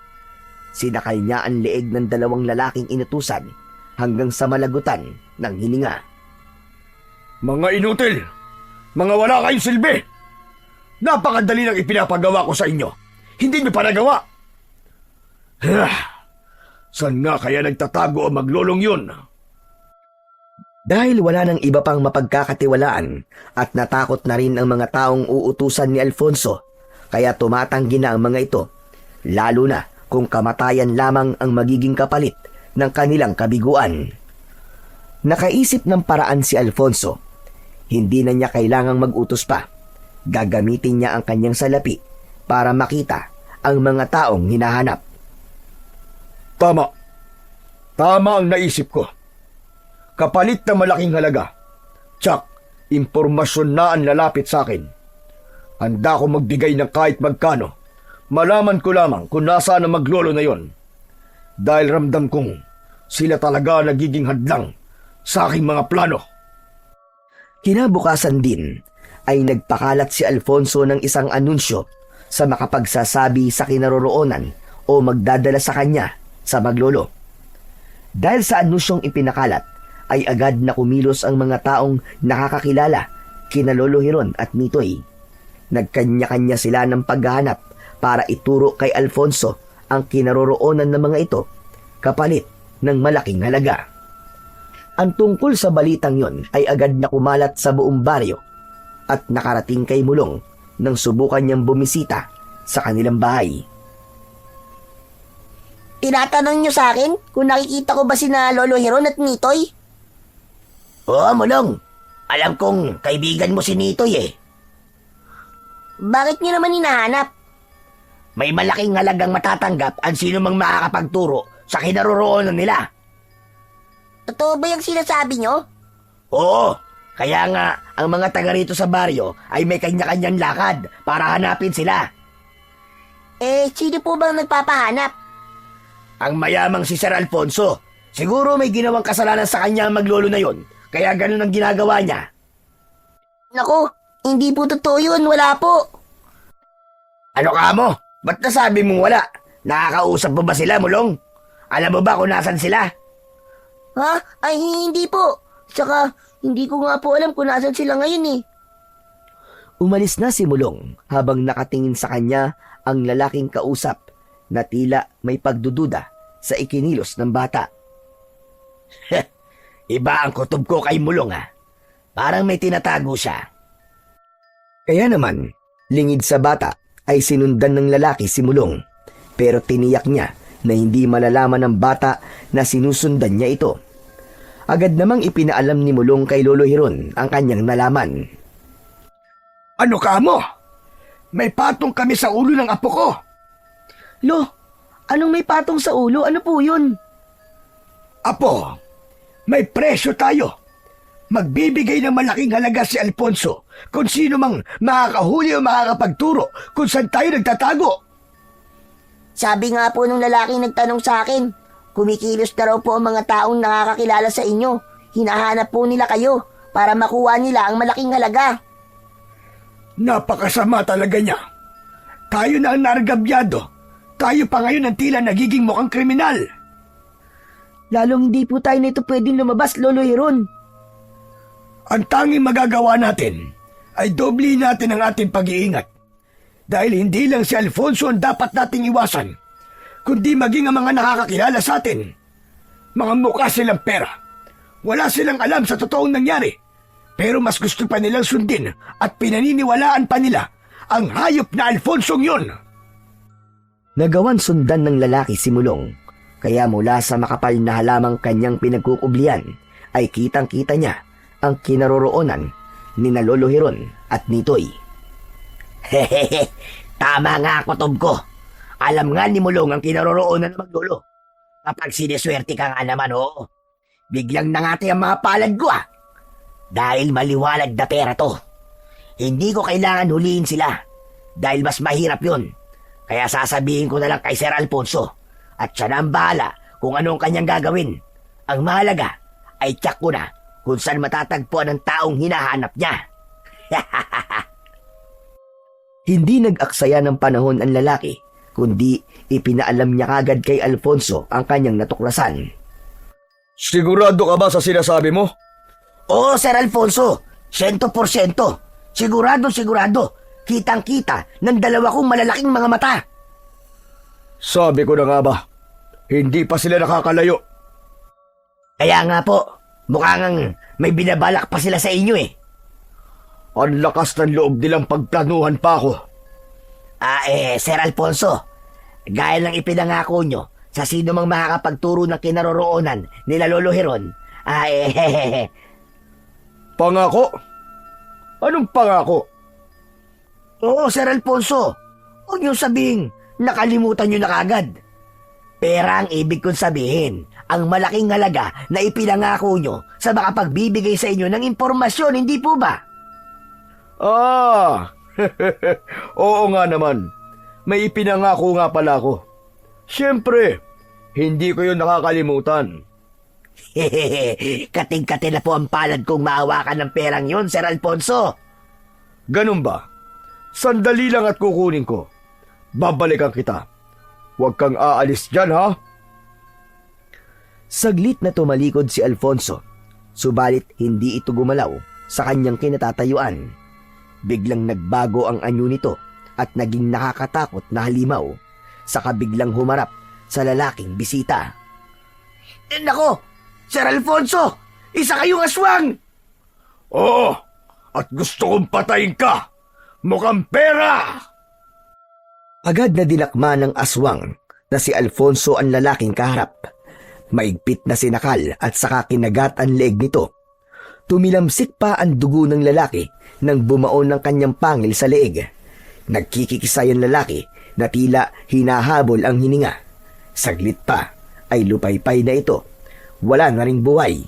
Sinakal niya ang leeg ng dalawang lalaking inutusan hanggang sa malagutan ng hininga. Mga inutil! Mga wala kayong silbi! Napakadali ng ipinapagawa ko sa inyo. Hindi niyo pa nagawa. Saan nga kaya nagtatago ang maglolong yun? Dahil wala nang iba pang mapagkakatiwalaan at natakot na rin ang mga taong uutusan ni Alfonso, kaya tumatanggi na ang mga ito, lalo na kung kamatayan lamang ang magiging kapalit ng kanilang kabiguan. Nakaisip ng paraan si Alfonso. Hindi na niya kailangang mag-utos pa. Gagamitin niya ang kanyang salapi para makita ang mga taong hinahanap. Tama. Tama ang naisip ko. Kapalit ng malaking halaga. Tsak, impormasyon na ang lalapit sa akin. Handa ko magbigay ng kahit magkano. Malaman ko lamang kung nasaan ang maglolo na yon. Dahil ramdam kong sila talaga nagiging hadlang sa aking mga plano. Kinabukasan din ay nagpakalat si Alfonso ng isang anunsyo sa makapagsasabi sa kinaroroonan o magdadala sa kanya sa maglolo. Dahil sa anunsyong ipinakalat, ay agad na kumilos ang mga taong nakakakilala kina Lolo Hiron at Nitoy. Nagkanya-kanya sila ng paghahanap para ituro kay Alfonso ang kinaroroonan ng mga ito kapalit ng malaking halaga. Ang tungkol sa balitang yon ay agad na kumalat sa buong baryo at nakarating kay Mulong nang subukan niyang bumisita sa kanilang bahay. Tinatanong niyo sa akin kung nakikita ko ba sina Lolo Hiron at Nitoy? Oo, Mulong. Alam kong kaibigan mo si Nitoy eh. Bakit niyo naman hinahanap? May malaking halagang matatanggap ang sino mang makakapagturo sa kinaroroonan nila. Totoo ba yung sinasabi niyo? Oo, kaya nga ang mga taga rito sa baryo ay may kanya-kanyang lakad para hanapin sila. Sino po bang nagpapahanap? Ang mayamang si Sir Alfonso. Siguro may ginawang kasalanan sa kanya ang maglolo na yon, kaya ganun ang ginagawa niya. Naku, hindi po totoo yun, wala po. Ano ka mo? Ba't nasabi mong wala? Nakakausap mo ba sila, Mulong? Alam mo ba kung nasan sila? Ha? Ay, hindi po. Tsaka, hindi ko nga po alam kung nasan sila ngayon eh. Umalis na si Mulong habang nakatingin sa kanya ang lalaking kausap na tila may pagdududa sa ikinilos ng bata. Iba ang kutob ko kay Mulong ha. Parang may tinatago siya. Kaya naman, lingid sa bata ay sinundan ng lalaki si Mulong, pero tiniyak niya na hindi malalaman ng bata na sinusundan niya ito. Agad namang ipinaalam ni Mulong kay Lolo Hiron ang kanyang nalaman. Ano ka mo? May patong kami sa ulo ng apo ko. Lo, anong may patong sa ulo? Ano po yun? Apo, may presyo tayo. Magbibigay ng malaking halaga si Alfonso kung sino mang makakahuli o makakapagturo kung saan tayo nagtatago. Sabi nga po nung lalaking nagtanong sa akin, kumikilos na raw po ang mga taong nakakakilala sa inyo. Hinahanap po nila kayo para makuha nila ang malaking halaga. Napakasama talaga niya. Tayo na ang naragabyado. Tayo pa ngayon ang tila nagiging mukhang kriminal. Lalong hindi po tayo nito pwedeng lumabas, Lolo Hiron. Ang tanging magagawa natin ay dobli natin ang ating pag-iingat. Dahil hindi lang si Alfonso ang dapat nating iwasan, kundi maging ang mga nakakakilala sa atin. Mga mukha silang pera. Wala silang alam sa totoong nangyari, pero mas gusto pa nilang sundin at pinaniniwalaan pa nila ang hayop na Alfonsong yun. Nagawan sundan ng lalaki si Mulong, Kaya mula sa makapal na halamang kanyang pinagkukublian ay kitang-kita niya ang kinaroroonan ni na Lolo Hiron at Nitoy. Hehehe, tama nga kutob ko. Alam nga ni Mulong ang kinaroroonan ng maglolo. Kapag siniswerte ka nga naman, oo. Biglang nangati ang mga palad ko Dahil maliwalag na pera to. Hindi ko kailangan huliin sila. Dahil mas mahirap yun. Kaya sasabihin ko na lang kay Sir Alfonso. At siya na ang bahala kung anong kanyang gagawin. Ang mahalaga ay tiyak ko na kung saan matatagpuan ang taong hinahanap niya. Hindi nag-aksaya ng panahon ang lalaki, kundi ipinaalam niya kagad kay Alfonso ang kanyang natuklasan. Sigurado ka ba sa sinasabi mo? Oo, Sir Alfonso. 100%. Sigurado. Kitang-kita ng dalawa kong malalaking mga mata. Sabi ko na nga ba, hindi pa sila nakakalayo. Kaya nga po, mukhang may binabalak pa sila sa inyo Ang lakas ng loob nilang pagplanuhan pa ako. Sir Alfonso, gaya ng ipinangako nyo sa sino mang makakapagturo ng kinaroroonan nila Lolo Hiron, Pangako? Anong pangako? Oo, Sir Alfonso, huwag nyo sabing nakalimutan nyo na kagad. Pera ang ibig kong sabihin, ang malaking halaga na ipinangako nyo sa makapagbibigay sa inyo ng impormasyon, hindi po ba? Oo nga naman. May ipinangako nga pala ako. Siyempre, hindi ko yun nakakalimutan. Kating-kati na po ang palad kong maawakan ng perang yun, Sir Alfonso. Ganun ba? Sandali lang at kukunin ko. Babalikan kita. Huwag kang aalis dyan, ha? Saglit na tumalikod si Alfonso, subalit hindi ito gumalaw sa kanyang kinatatayuan. Biglang nagbago ang anyo nito at naging nakakatakot na halimaw saka biglang humarap sa lalaking bisita. Nako, Sir Alfonso, isa kayong aswang! Oo, at gusto kong patayin ka. Mukhang pera! Agad na dinakma ng aswang na si Alfonso ang lalaking kaharap. Maigpit na sinakal at saka kinagat ang leeg nito. Tumilamsik pa ang dugo ng lalaki nang bumaon ng kanyang pangil sa leeg. Nagkikikisay ang lalaki na tila hinahabol ang hininga. Saglit pa ay lupaypay na ito. Wala na ring buhay.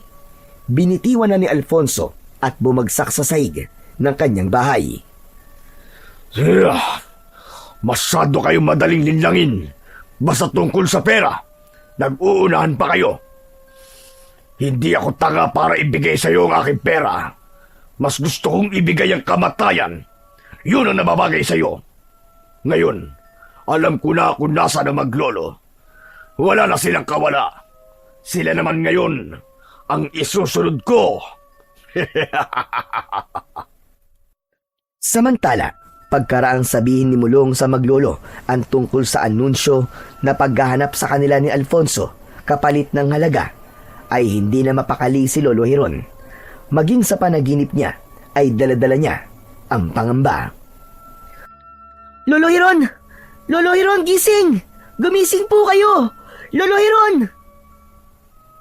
Binitiwan na ni Alfonso at bumagsak sa sahig ng kanyang bahay. Masyado kayong madaling linlangin. Basta tungkol sa pera, nag-uunahan pa kayo. Hindi ako tanga para ibigay sa iyo ang aking pera. Mas gusto kong ibigay ang kamatayan. Yun ang nababagay sa iyo. Ngayon, alam ko na kung nasa na maglolo. Wala na silang kawala. Sila naman ngayon ang isusunod ko. Samantala, pagkaraang sabihin ni Mulong sa maglolo ang tungkol sa anunsyo na paghahanap sa kanila ni Alfonso kapalit ng halaga, ay hindi na mapakali si Lolo Hiron. Maging sa panaginip niya ay daladala niya ang pangamba. Lolo Hiron! Lolo Hiron, gising! Gumising po kayo! Lolo Hiron!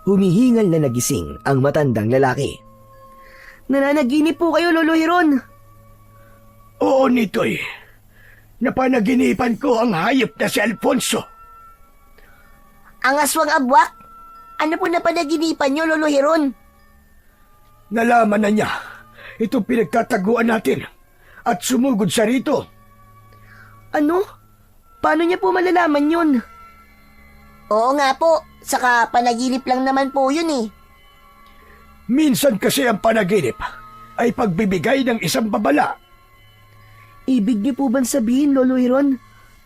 Humihingal na nagising ang matandang lalaki. Nananaginip po kayo, Lolo Hiron! Oo, Nitoy. Napanaginipan ko ang hayop na si Alfonso. Ang aswang abwak? Ano po napanaginipan niyo, Lolo Hiron? Nalaman na niya itong pinagtataguan natin at sumugod siya rito. Ano? Paano niya po malalaman yun? Oo nga po, saka panaginip lang naman po yun Minsan kasi ang panaginip ay pagbibigay ng isang babala. Ibig niyo po bang sabihin, Lolo Hiron?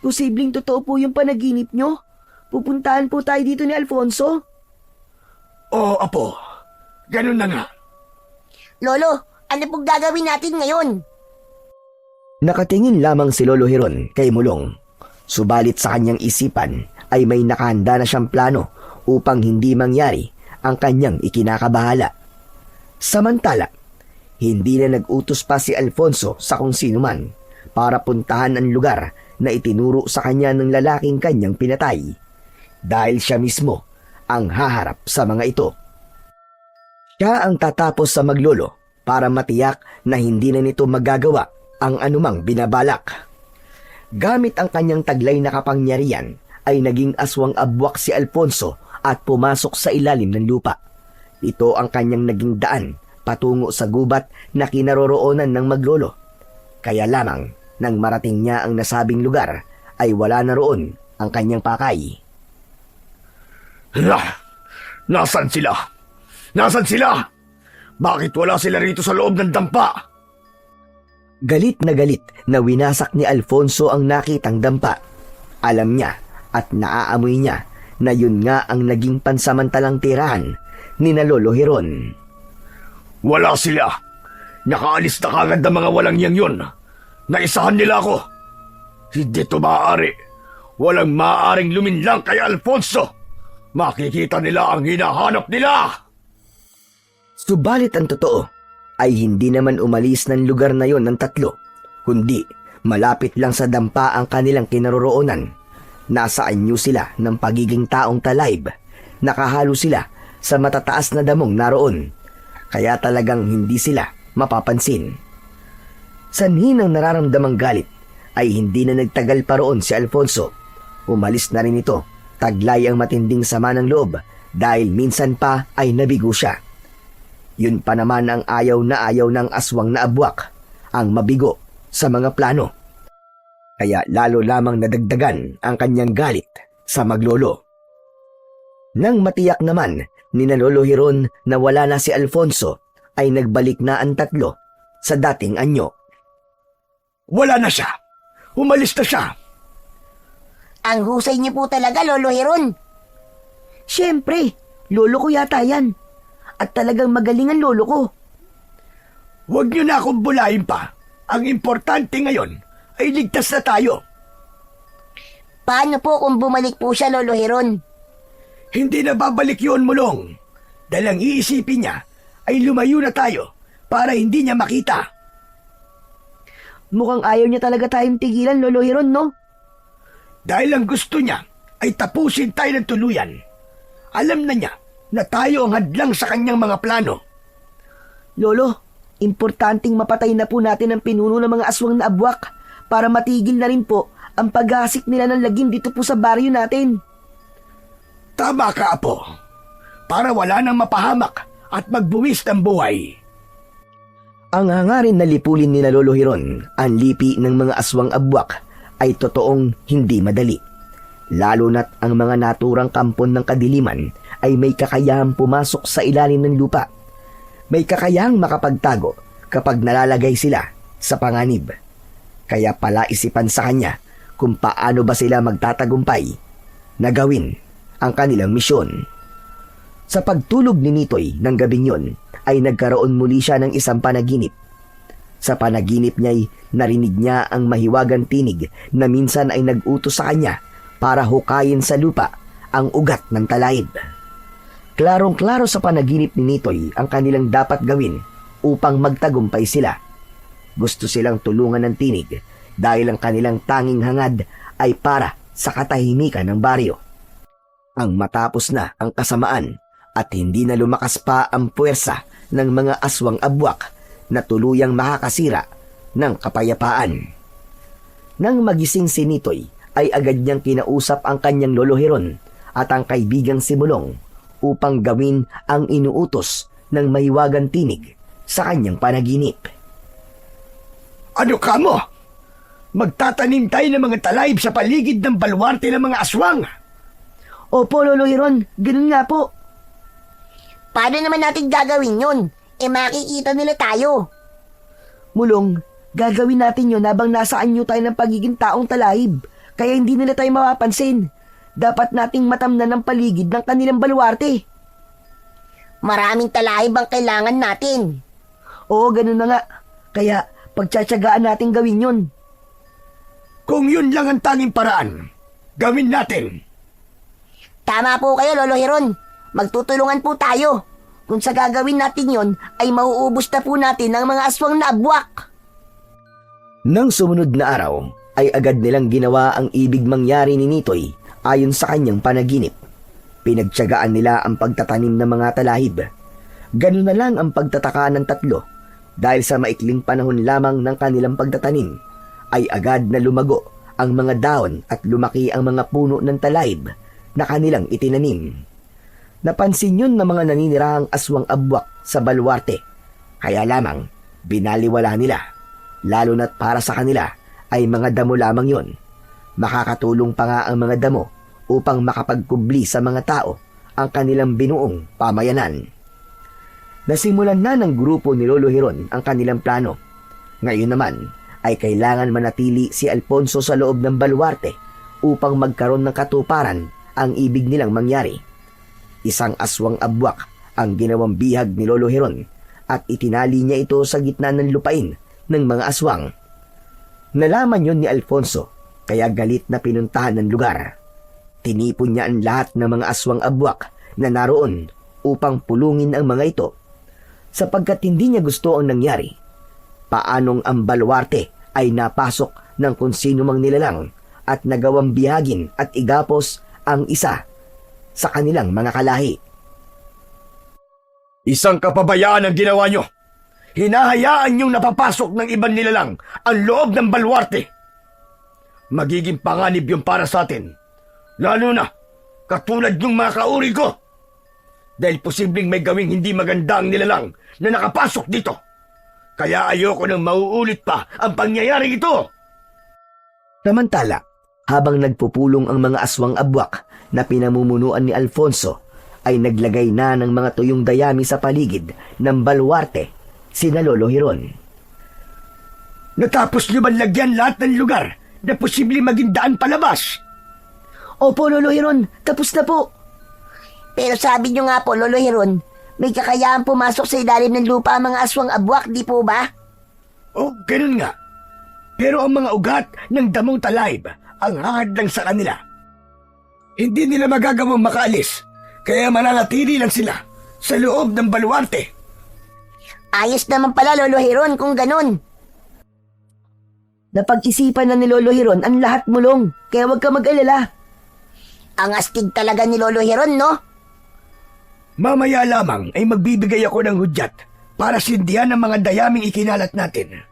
Posibleng totoo po yung panaginip niyo? Pupuntahan po tayo dito ni Alfonso? Oo, apo. Ganun na nga. Lolo, ano pong gagawin natin ngayon? Nakatingin lamang si Lolo Hiron kay Mulong. Subalit sa kanyang isipan ay may nakahanda na siyang plano upang hindi mangyari ang kanyang ikinakabahala. Samantala, hindi na nag-utos pa si Alfonso sa kung sino man para puntahan ang lugar na itinuro sa kanya ng lalaking kanyang pinatay. dahil siya mismo ang haharap sa mga ito. Siya ang tatapos sa maglolo para matiyak na hindi na nito magagawa ang anumang binabalak. Gamit ang kanyang taglay na kapangyarihan ay naging aswang abwak si Alfonso at pumasok sa ilalim ng lupa. Ito ang kanyang naging daan patungo sa gubat na kinaroroonan ng maglolo. Kaya lamang nang marating niya ang nasabing lugar ay wala na roon ang kanyang pakay. Nasaan sila? Nasaan sila? Bakit wala sila rito sa loob ng dampa? Galit na winasak ni Alfonso ang nakitang dampa. Alam niya at naaamoy niya na yun nga ang naging pansamantalang tirahan ni na Lolo Hiron. Wala sila. Nakaalis na kagad ang mga walang yang yun. Naisahan nila ako. Hindi ito maaari. Walang maaaring luminlang kay Alfonso. Makikita nila ang hinahanap nila. Subalit ang totoo ay hindi naman umalis ng lugar na yon ng tatlo, kundi malapit lang sa dampa ang kanilang kinaroroonan. Nasa anyo sila ng pagiging taong talayb. Nakahalo sila sa matataas na damong naroon. Kaya talagang hindi sila mapapansin. Sanhi ng nararamdamang galit ay hindi na nagtagal pa roon si Alfonso. Umalis na rin ito. Taglay ang matinding sama ng loob dahil minsan pa ay nabigo siya. Yun pa naman ang ayaw na ayaw ng aswang na abwak, ang mabigo sa mga plano. Kaya lalo lamang nadagdagan ang kanyang galit sa maglolo. Nang matiyak naman ni na Lolo Hiron na wala na si Alfonso, ay nagbalik na ang tatlo sa dating anyo. Wala na siya. Umalis na siya. Ang husay niyo po talaga, Lolo Hiron. Siyempre, lolo ko yata yan. At talagang magaling ang lolo ko. Huwag niyo na akong bulayin pa. Ang importante ngayon ay ligtas na tayo. Paano po kung bumalik po siya, Lolo Hiron? Hindi na babalik yun, Mulong. Dahil ang iisipin niya ay lumayo na tayo para hindi niya makita. Mukhang ayaw niya talaga tayong tigilan, Lolo Hiron, no? Dahil ang gusto niya ay tapusin tayo ng tuluyan. Alam na niya na tayo ang hadlang sa kanyang mga plano. Lolo, importanteng mapatay na po natin ang pinuno ng mga aswang na abwak para matigil na rin po ang paggasik nila ng lagim dito po sa baryo natin. Tama ka, Apo. Para wala nang mapahamak at magbuwis ng buhay. Ang hangarin na lipulin ni na Lolo Hiron ang lipi ng mga aswang abwak ay totoong hindi madali. Lalo na't ang mga naturang kampon ng kadiliman ay may kakayahang pumasok sa ilalim ng lupa. May kakayahang makapagtago kapag nalalagay sila sa panganib. Kaya pala isipan sa kanya kung paano ba sila magtatagumpay na gawin ang kanilang misyon. Sa pagtulog ni Nitoy ng gabing yon ay nagkaroon muli siya ng isang panaginip. Sa panaginip niya'y narinig niya ang mahiwagang tinig na minsan ay nag-utos sa kanya para hukayin sa lupa ang ugat ng talayib. Klarong-klaro sa panaginip ni Nitoy ang kanilang dapat gawin upang magtagumpay sila. Gusto silang tulungan ng tinig dahil ang kanilang tanging hangad ay para sa katahimikan ng baryo. Ang matapos na ang kasamaan at hindi na lumakas pa ang puwersa ng mga aswang abwak na tuluyang makakasira ng kapayapaan. Nang magising si Nitoy, ay agad niyang kinausap ang kanyang Lolo Hiron at ang kaibigang si Mulong upang gawin ang inuutos ng mahiwagang tinig sa kanyang panaginip. Ano ka mo? Magtatanim tayo ng mga talayib sa paligid ng baluarte ng mga aswang. Opo, Lolo Hiron, ganun nga po. Paano naman natin gagawin yun? Makikita nila tayo. Mulong, gagawin natin yun habang nasa anyo tayo ng pagiging taong talahib. Kaya hindi nila tayo mapapansin. Dapat nating matamnan ang paligid ng kanilang baluarte. Maraming talahib ang kailangan natin. Oo, ganun na nga. Kaya pagtsatsagaan natin gawin yun. Kung yun lang ang tanging paraan, gawin natin. Tama po kayo, Lolo Hiron. Magtutulungan po tayo. Kung sa gagawin natin yon ay mauubos na po natin ang mga aswang na abwak. Nang sumunod na araw, ay agad nilang ginawa ang ibig mangyari ni Nitoy Ayon sa kanyang panaginip, pinagtiyagaan nila ang pagtatanim ng mga talahib. Ganun na lang ang pagtataka ng tatlo dahil sa maikling panahon lamang ng kanilang pagtatanim ay agad na lumago ang mga dahon at lumaki ang mga puno ng talahib na kanilang itinanim. Napansin yun ng mga naninirahang aswang abwak sa baluarte, kaya lamang binaliwala nila, lalo na't para sa kanila ay mga damo lamang yon. Makakatulong pa nga ang mga damo upang makapagkubli sa mga tao ang kanilang binuong pamayanan. Nasimulan na ng grupo ni Lolo Hiron ang kanilang plano. Ngayon naman ay kailangan manatili si Alfonso sa loob ng baluarte upang magkaroon ng katuparan ang ibig nilang mangyari. Isang aswang abwak ang ginawang bihag ni Lolo Hiron at itinali niya ito sa gitna ng lupain ng mga aswang. Nalaman yon ni Alfonso kaya galit na pinuntahan ng lugar. Tinipon niya ang lahat ng mga aswang abwak na naroon upang pulungin ang mga ito. Sapagkat hindi niya gusto ang nangyari, paanong ang baluarte ay napasok ng kung sino mang nilalang at nagawang bihagin at igapos ang isa sa kanilang mga kalahi. Isang kapabayaan ang ginawa nyo. Hinahayaan nyong napapasok ng ibang nilalang ang loob ng baluarte. Magiging panganib yung para sa atin. Lalo na, katulad yung mga kauri ko. Dahil posibleng may gawing hindi maganda ang nilalang na nakapasok dito. Kaya ayoko nang mauulit pa ang pangyayaring ito. Samantala, habang nagpupulong ang mga aswang abwak na pinamumunuan ni Alfonso, ay naglagay na ng mga tuyong dayami sa paligid ng baluarte sina Lolo Hiron. Natapos nyo ba lagyan lahat ng lugar na posibleng maging daan palabas? Opo, Lolo Hiron, tapos na po. Pero sabi niyo nga po, Lolo Hiron, may kakayahang pumasok sa ilalim ng lupa ang mga aswang abwak, di po ba? Oh, ganun nga. Pero ang mga ugat ng damong talahib ang hangad lang sa kanila. Hindi nila magagawang makaalis, kaya mananatili lang sila sa loob ng baluarte. Ayos naman pala, Lolo Hiron, kung ganun. Napag-isipan na ni Lolo Hiron ang lahat, Mulong, kaya huwag ka mag-alala. Ang astig talaga ni Lolo Hiron, no? Mamaya lamang ay magbibigay ako ng hudyat para sindihan ang mga dayaming ikinalat natin.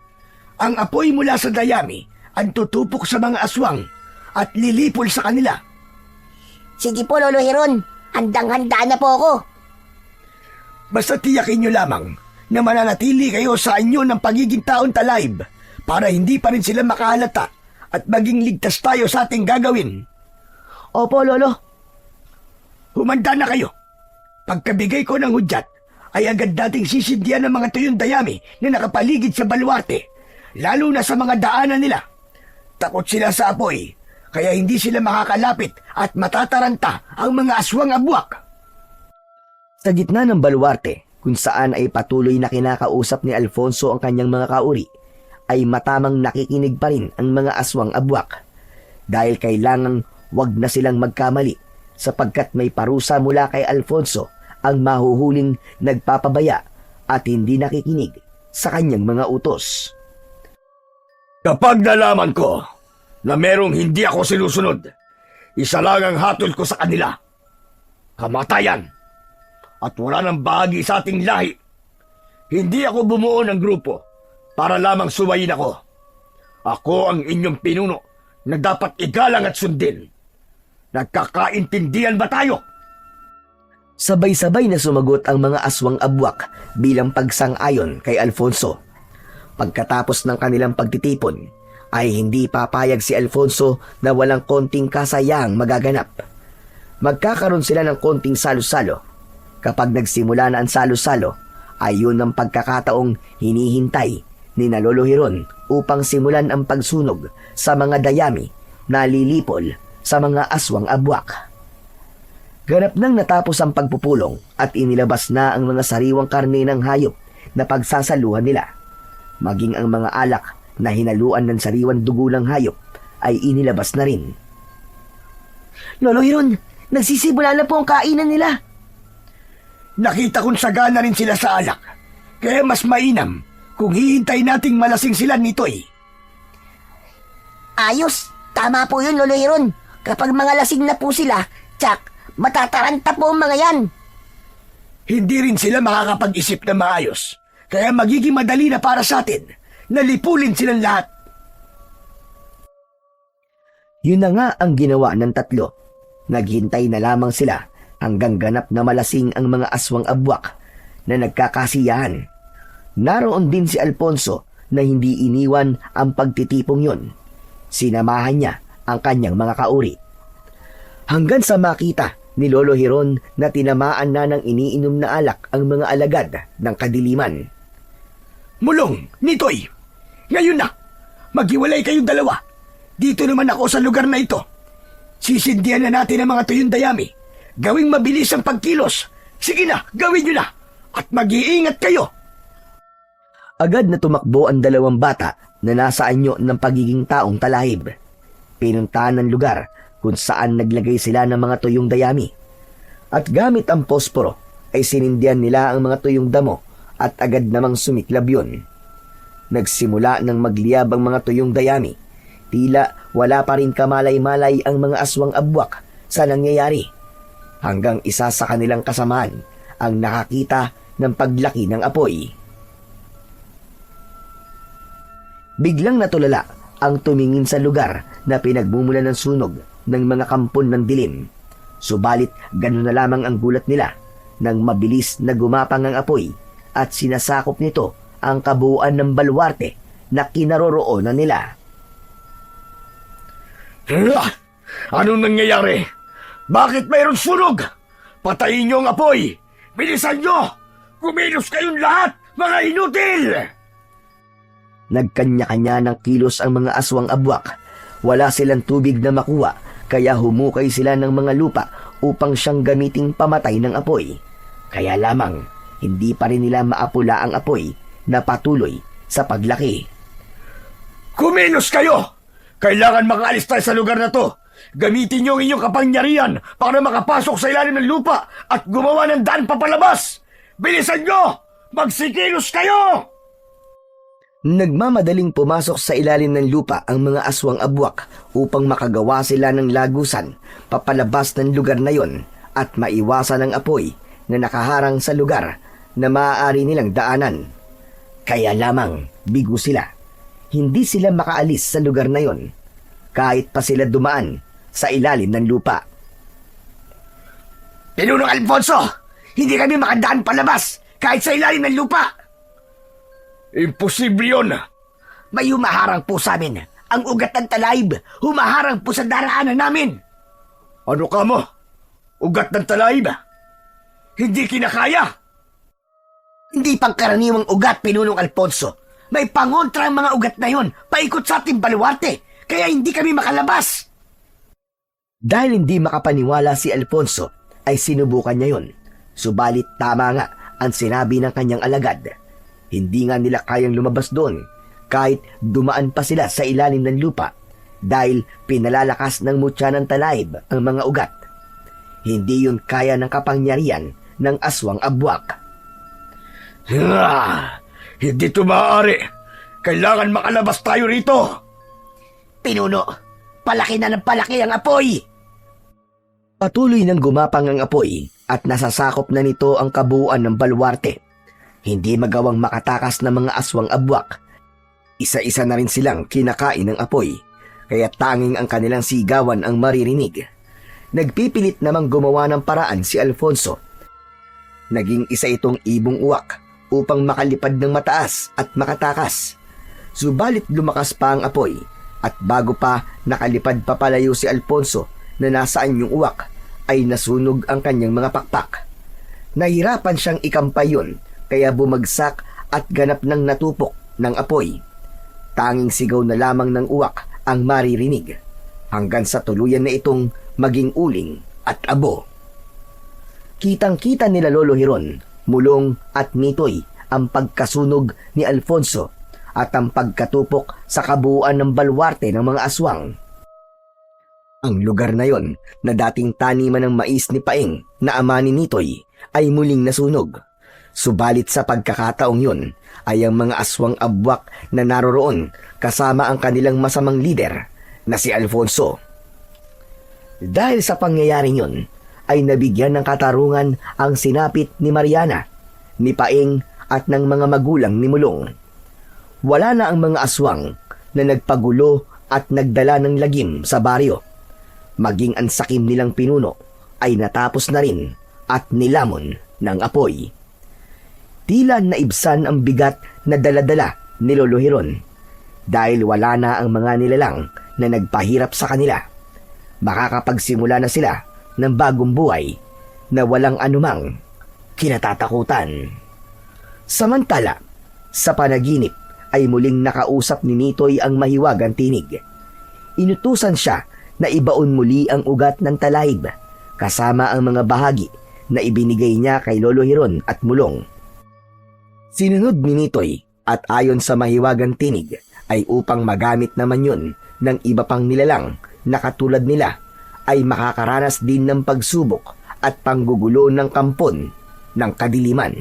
Ang apoy mula sa dayami ang tutupok sa mga aswang at lilipol sa kanila. Sige po, Lolo Hiron, handang-handa na po ako. Basta tiyakin nyo lamang na mananatili kayo sa inyo ng pagiging taon talahib para hindi pa rin sila makahalata at maging ligtas tayo sa ating gagawin. Opo, Lolo. Humanda na kayo. Pagkabigay ko ng hudyat, ay agad dating sisindihan ng mga tuyong dayami na nakapaligid sa baluarte, lalo na sa mga daanan nila. Takot sila sa apoy, kaya hindi sila makakalapit at matataranta ang mga aswang abwak. Sa gitna ng baluarte, kung saan ay patuloy na kinakausap ni Alfonso ang kanyang mga kauri, ay matamang nakikinig pa rin ang mga aswang abwak. Dahil kailangang wag na silang magkamali, sapagkat may parusa mula kay Alfonso ang mahuhuling nagpapabaya at hindi nakikinig sa kanyang mga utos. Kapag nalaman ko na merong hindi ako sinusunod, isa lang ang hatol ko sa kanila. Kamatayan. At wala nang bahagi sa ating lahi. Hindi ako bumuo ng grupo para lamang suwayin ako. Ako ang inyong pinuno na dapat igalang at sundin. Nagkakaintindihan ba tayo? Sabay-sabay na sumagot ang mga aswang abwak bilang pagsang-ayon kay Alfonso. Pagkatapos ng kanilang pagtitipon, ay hindi papayag si Alfonso na walang konting kasayang magaganap. Magkakaroon sila ng konting salo-salo. Kapag nagsimula na ang salo-salo, ay yun ang pagkakataong hinihintay ni na Lolo Hiron upang simulan ang pagsunog sa mga dayami na lilipol sa mga aswang abwak. Ganap nang natapos ang pagpupulong at inilabas na ang mga sariwang karne ng hayop na pagsasaluhan nila. Maging ang mga alak na hinaluan ng sariwang dugo ng hayop ay inilabas na rin. Lolo Hiron, nagsisimula na po ang kainan nila. Nakita kong sagana rin sila sa alak, kaya mas mainam kung hihintay nating malasing sila nito'y. Ayos, tama po yun, Lolo Hiron. Kapag mga lasing na po sila, tsak, matataranta po ang mga yan. Hindi rin sila makakapag-isip na maayos. Kaya magiging madali na para sa atin na lipulin silang lahat. Yun na nga ang ginawa ng tatlo. Naghintay na lamang sila hanggang ganap na malasing ang mga aswang abwak na nagkakasiyahan. Naroon din si Alfonso na hindi iniwan ang pagtitipong yun. Sinamahan niya ang kanyang mga kauri. Hanggang sa makita ni Lolo Hiron na tinamaan na ng iniinom na alak ang mga alagad ng kadiliman. Mulong, Nitoy, ngayon na, maghiwalay kayong dalawa. Dito naman ako sa lugar na ito. Sisindihan na natin ang mga tuyong dayami. Gawing mabilis ang pagkilos. Sige na, gawin nyo na. At mag-iingat kayo. Agad na tumakbo ang dalawang bata na nasa anyo ng pagiging taong talahib. Pinuntahan ng lugar kung saan naglagay sila ng mga tuyong dayami. At gamit ang posporo ay sinindihan nila ang mga tuyong damo at agad namang sumiklab yun. Nagsimula ng magliyab ang mga tuyong dayami. Tila wala pa rin kamalay-malay ang mga aswang abwak sa nangyayari. Hanggang isa sa kanilang kasamaan ang nakakita ng paglaki ng apoy. Biglang natulala ang tumingin sa lugar na pinagmumula ng sunog ng mga kampon ng dilim. Subalit gano'n na lamang ang gulat nila nang mabilis na gumapang ang apoy at sinasakop nito ang kabuuan ng baluarte na kinaroroonan nila. Anong nangyayari? Bakit mayroon sunog? Patayin niyo ang apoy! Bilisan niyo! Kumilos kayong lahat, mga inutil! Nagkanya-kanya ng kilos ang mga aswang abwak. Wala silang tubig na makuha, kaya humukay sila ng mga lupa upang siyang gamiting pamatay ng apoy. Kaya lamang, hindi pa rin nila maapula ang apoy na patuloy sa paglaki. Kumilos kayo! Kailangan makaalis tayo sa lugar na to. Gamitin niyo ang inyong kapangyarihan para makapasok sa ilalim ng lupa at gumawa ng daan papalabas! Bilisan niyo! Magsikilos kayo! Nagmamadaling pumasok sa ilalim ng lupa ang mga aswang abwak upang makagawa sila ng lagusan papalabas ng lugar na yon at maiwasan ang apoy na nakaharang sa lugar na maaari nilang daanan. Kaya lamang bigo sila. Hindi sila makaalis sa lugar na yon kahit pa sila dumaan sa ilalim ng lupa. Pinunong Alfonso! Hindi kami makadaan palabas kahit sa ilalim ng lupa! Imposible yun! May humaharang po sa amin. Ang ugat ng talayib, humaharang po sa daraanan namin. Ano ka mo? Ugat ng talayib? Hindi kinakaya! Hindi pangkaraniwang ugat, Pinunong Alfonso. May pangontra ang mga ugat na yon, paikot sa ating baluarte, kaya hindi kami makalabas. Dahil hindi makapaniwala si Alfonso, ay sinubukan niya yon. Subalit tama nga ang sinabi ng kanyang alagad. Hindi nga nila kayang lumabas doon kahit dumaan pa sila sa ilalim ng lupa dahil pinalalakas ng mutya ng talayib ang mga ugat. Hindi yun kaya ng kapangyarihan ng aswang abwak. Hindi ito maaari. Kailangan makalabas tayo rito. Pinuno, palaki na ng palaki ang apoy. Patuloy nang gumapang ang apoy at nasasakop na nito ang kabuuan ng baluarte. Hindi magawang makatakas ng mga aswang abwak. Isa-isa na rin silang kinakain ng apoy, kaya tanging ang kanilang sigawan ang maririnig. Nagpipilit namang gumawa ng paraan si Alfonso. Naging isa itong ibong uwak upang makalipad ng mataas at makatakas. Subalit lumakas pa ang apoy at bago pa nakalipad papalayo si Alfonso na nasaan yung uwak ay nasunog ang kanyang mga pakpak. Nahirapan siyang ikampay yun kaya bumagsak at ganap ng natupok ng apoy. Tanging sigaw na lamang ng uwak ang maririnig hanggang sa tuluyan na itong maging uling at abo. Kitang-kita nila Lolo Hiron, Mulong at Nitoy ang pagkasunog ni Alfonso at ang pagkatupok sa kabuuan ng baluarte ng mga aswang. Ang lugar na yon na dating taniman ng mais ni Paeng na ama ni Nitoy ay muling nasunog. Subalit sa pagkakataong yun ay ang mga aswang abwak na naroroon kasama ang kanilang masamang lider na si Alfonso. Dahil sa pangyayaring yun, ay nabigyan ng katarungan ang sinapit ni Mariana, ni Paeng at ng mga magulang ni Mulong. Wala na ang mga aswang na nagpagulo at nagdala ng lagim sa baryo. Maging ang sakim nilang pinuno ay natapos na rin at nilamon ng apoy. Tila naibsan ang bigat na daladala ni Lolo Hiron dahil wala na ang mga nilalang na nagpahirap sa kanila. Makakapagsimula na sila ng bagong buhay na walang anumang kinatatakutan. Samantala, sa panaginip ay muling nakausap ni Nitoy ang mahiwagang tinig. Inutusan siya na ibaon muli ang ugat ng talayib kasama ang mga bahagi na ibinigay niya kay Lolo Hiron at Mulong. Sinunod ni Nitoy at ayon sa mahiwagang tinig ay upang magamit naman yun ng iba pang nilalang na katulad nila ay makakaranas din ng pagsubok at panggugulo ng kampon ng kadiliman.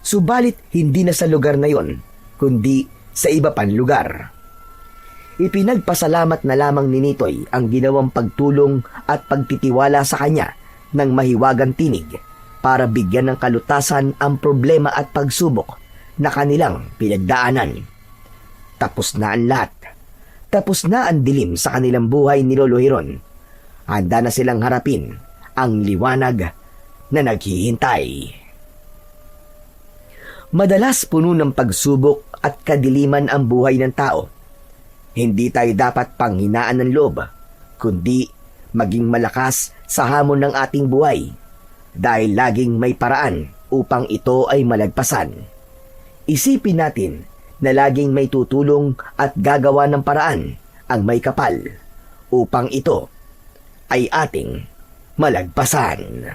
Subalit hindi na sa lugar na yon, kundi sa iba pang lugar. Ipinagpasalamat na lamang ni Nitoy ang ginawang pagtulong at pagtitiwala sa kanya ng mahiwagang tinig para bigyan ng kalutasan ang problema at pagsubok na kanilang pinagdaanan. Tapos na ang lahat. Tapos na ang dilim sa kanilang buhay ni Lolo Hiron. Handa na silang harapin ang liwanag na naghihintay. Madalas puno ng pagsubok at kadiliman ang buhay ng tao. Hindi tayo dapat panghinaan ng loob, kundi maging malakas sa hamon ng ating buhay dahil laging may paraan upang ito ay malagpasan. Isipin natin na laging may tutulong at gagawa ng paraan ang may kapal upang ito ay ating malagpasan.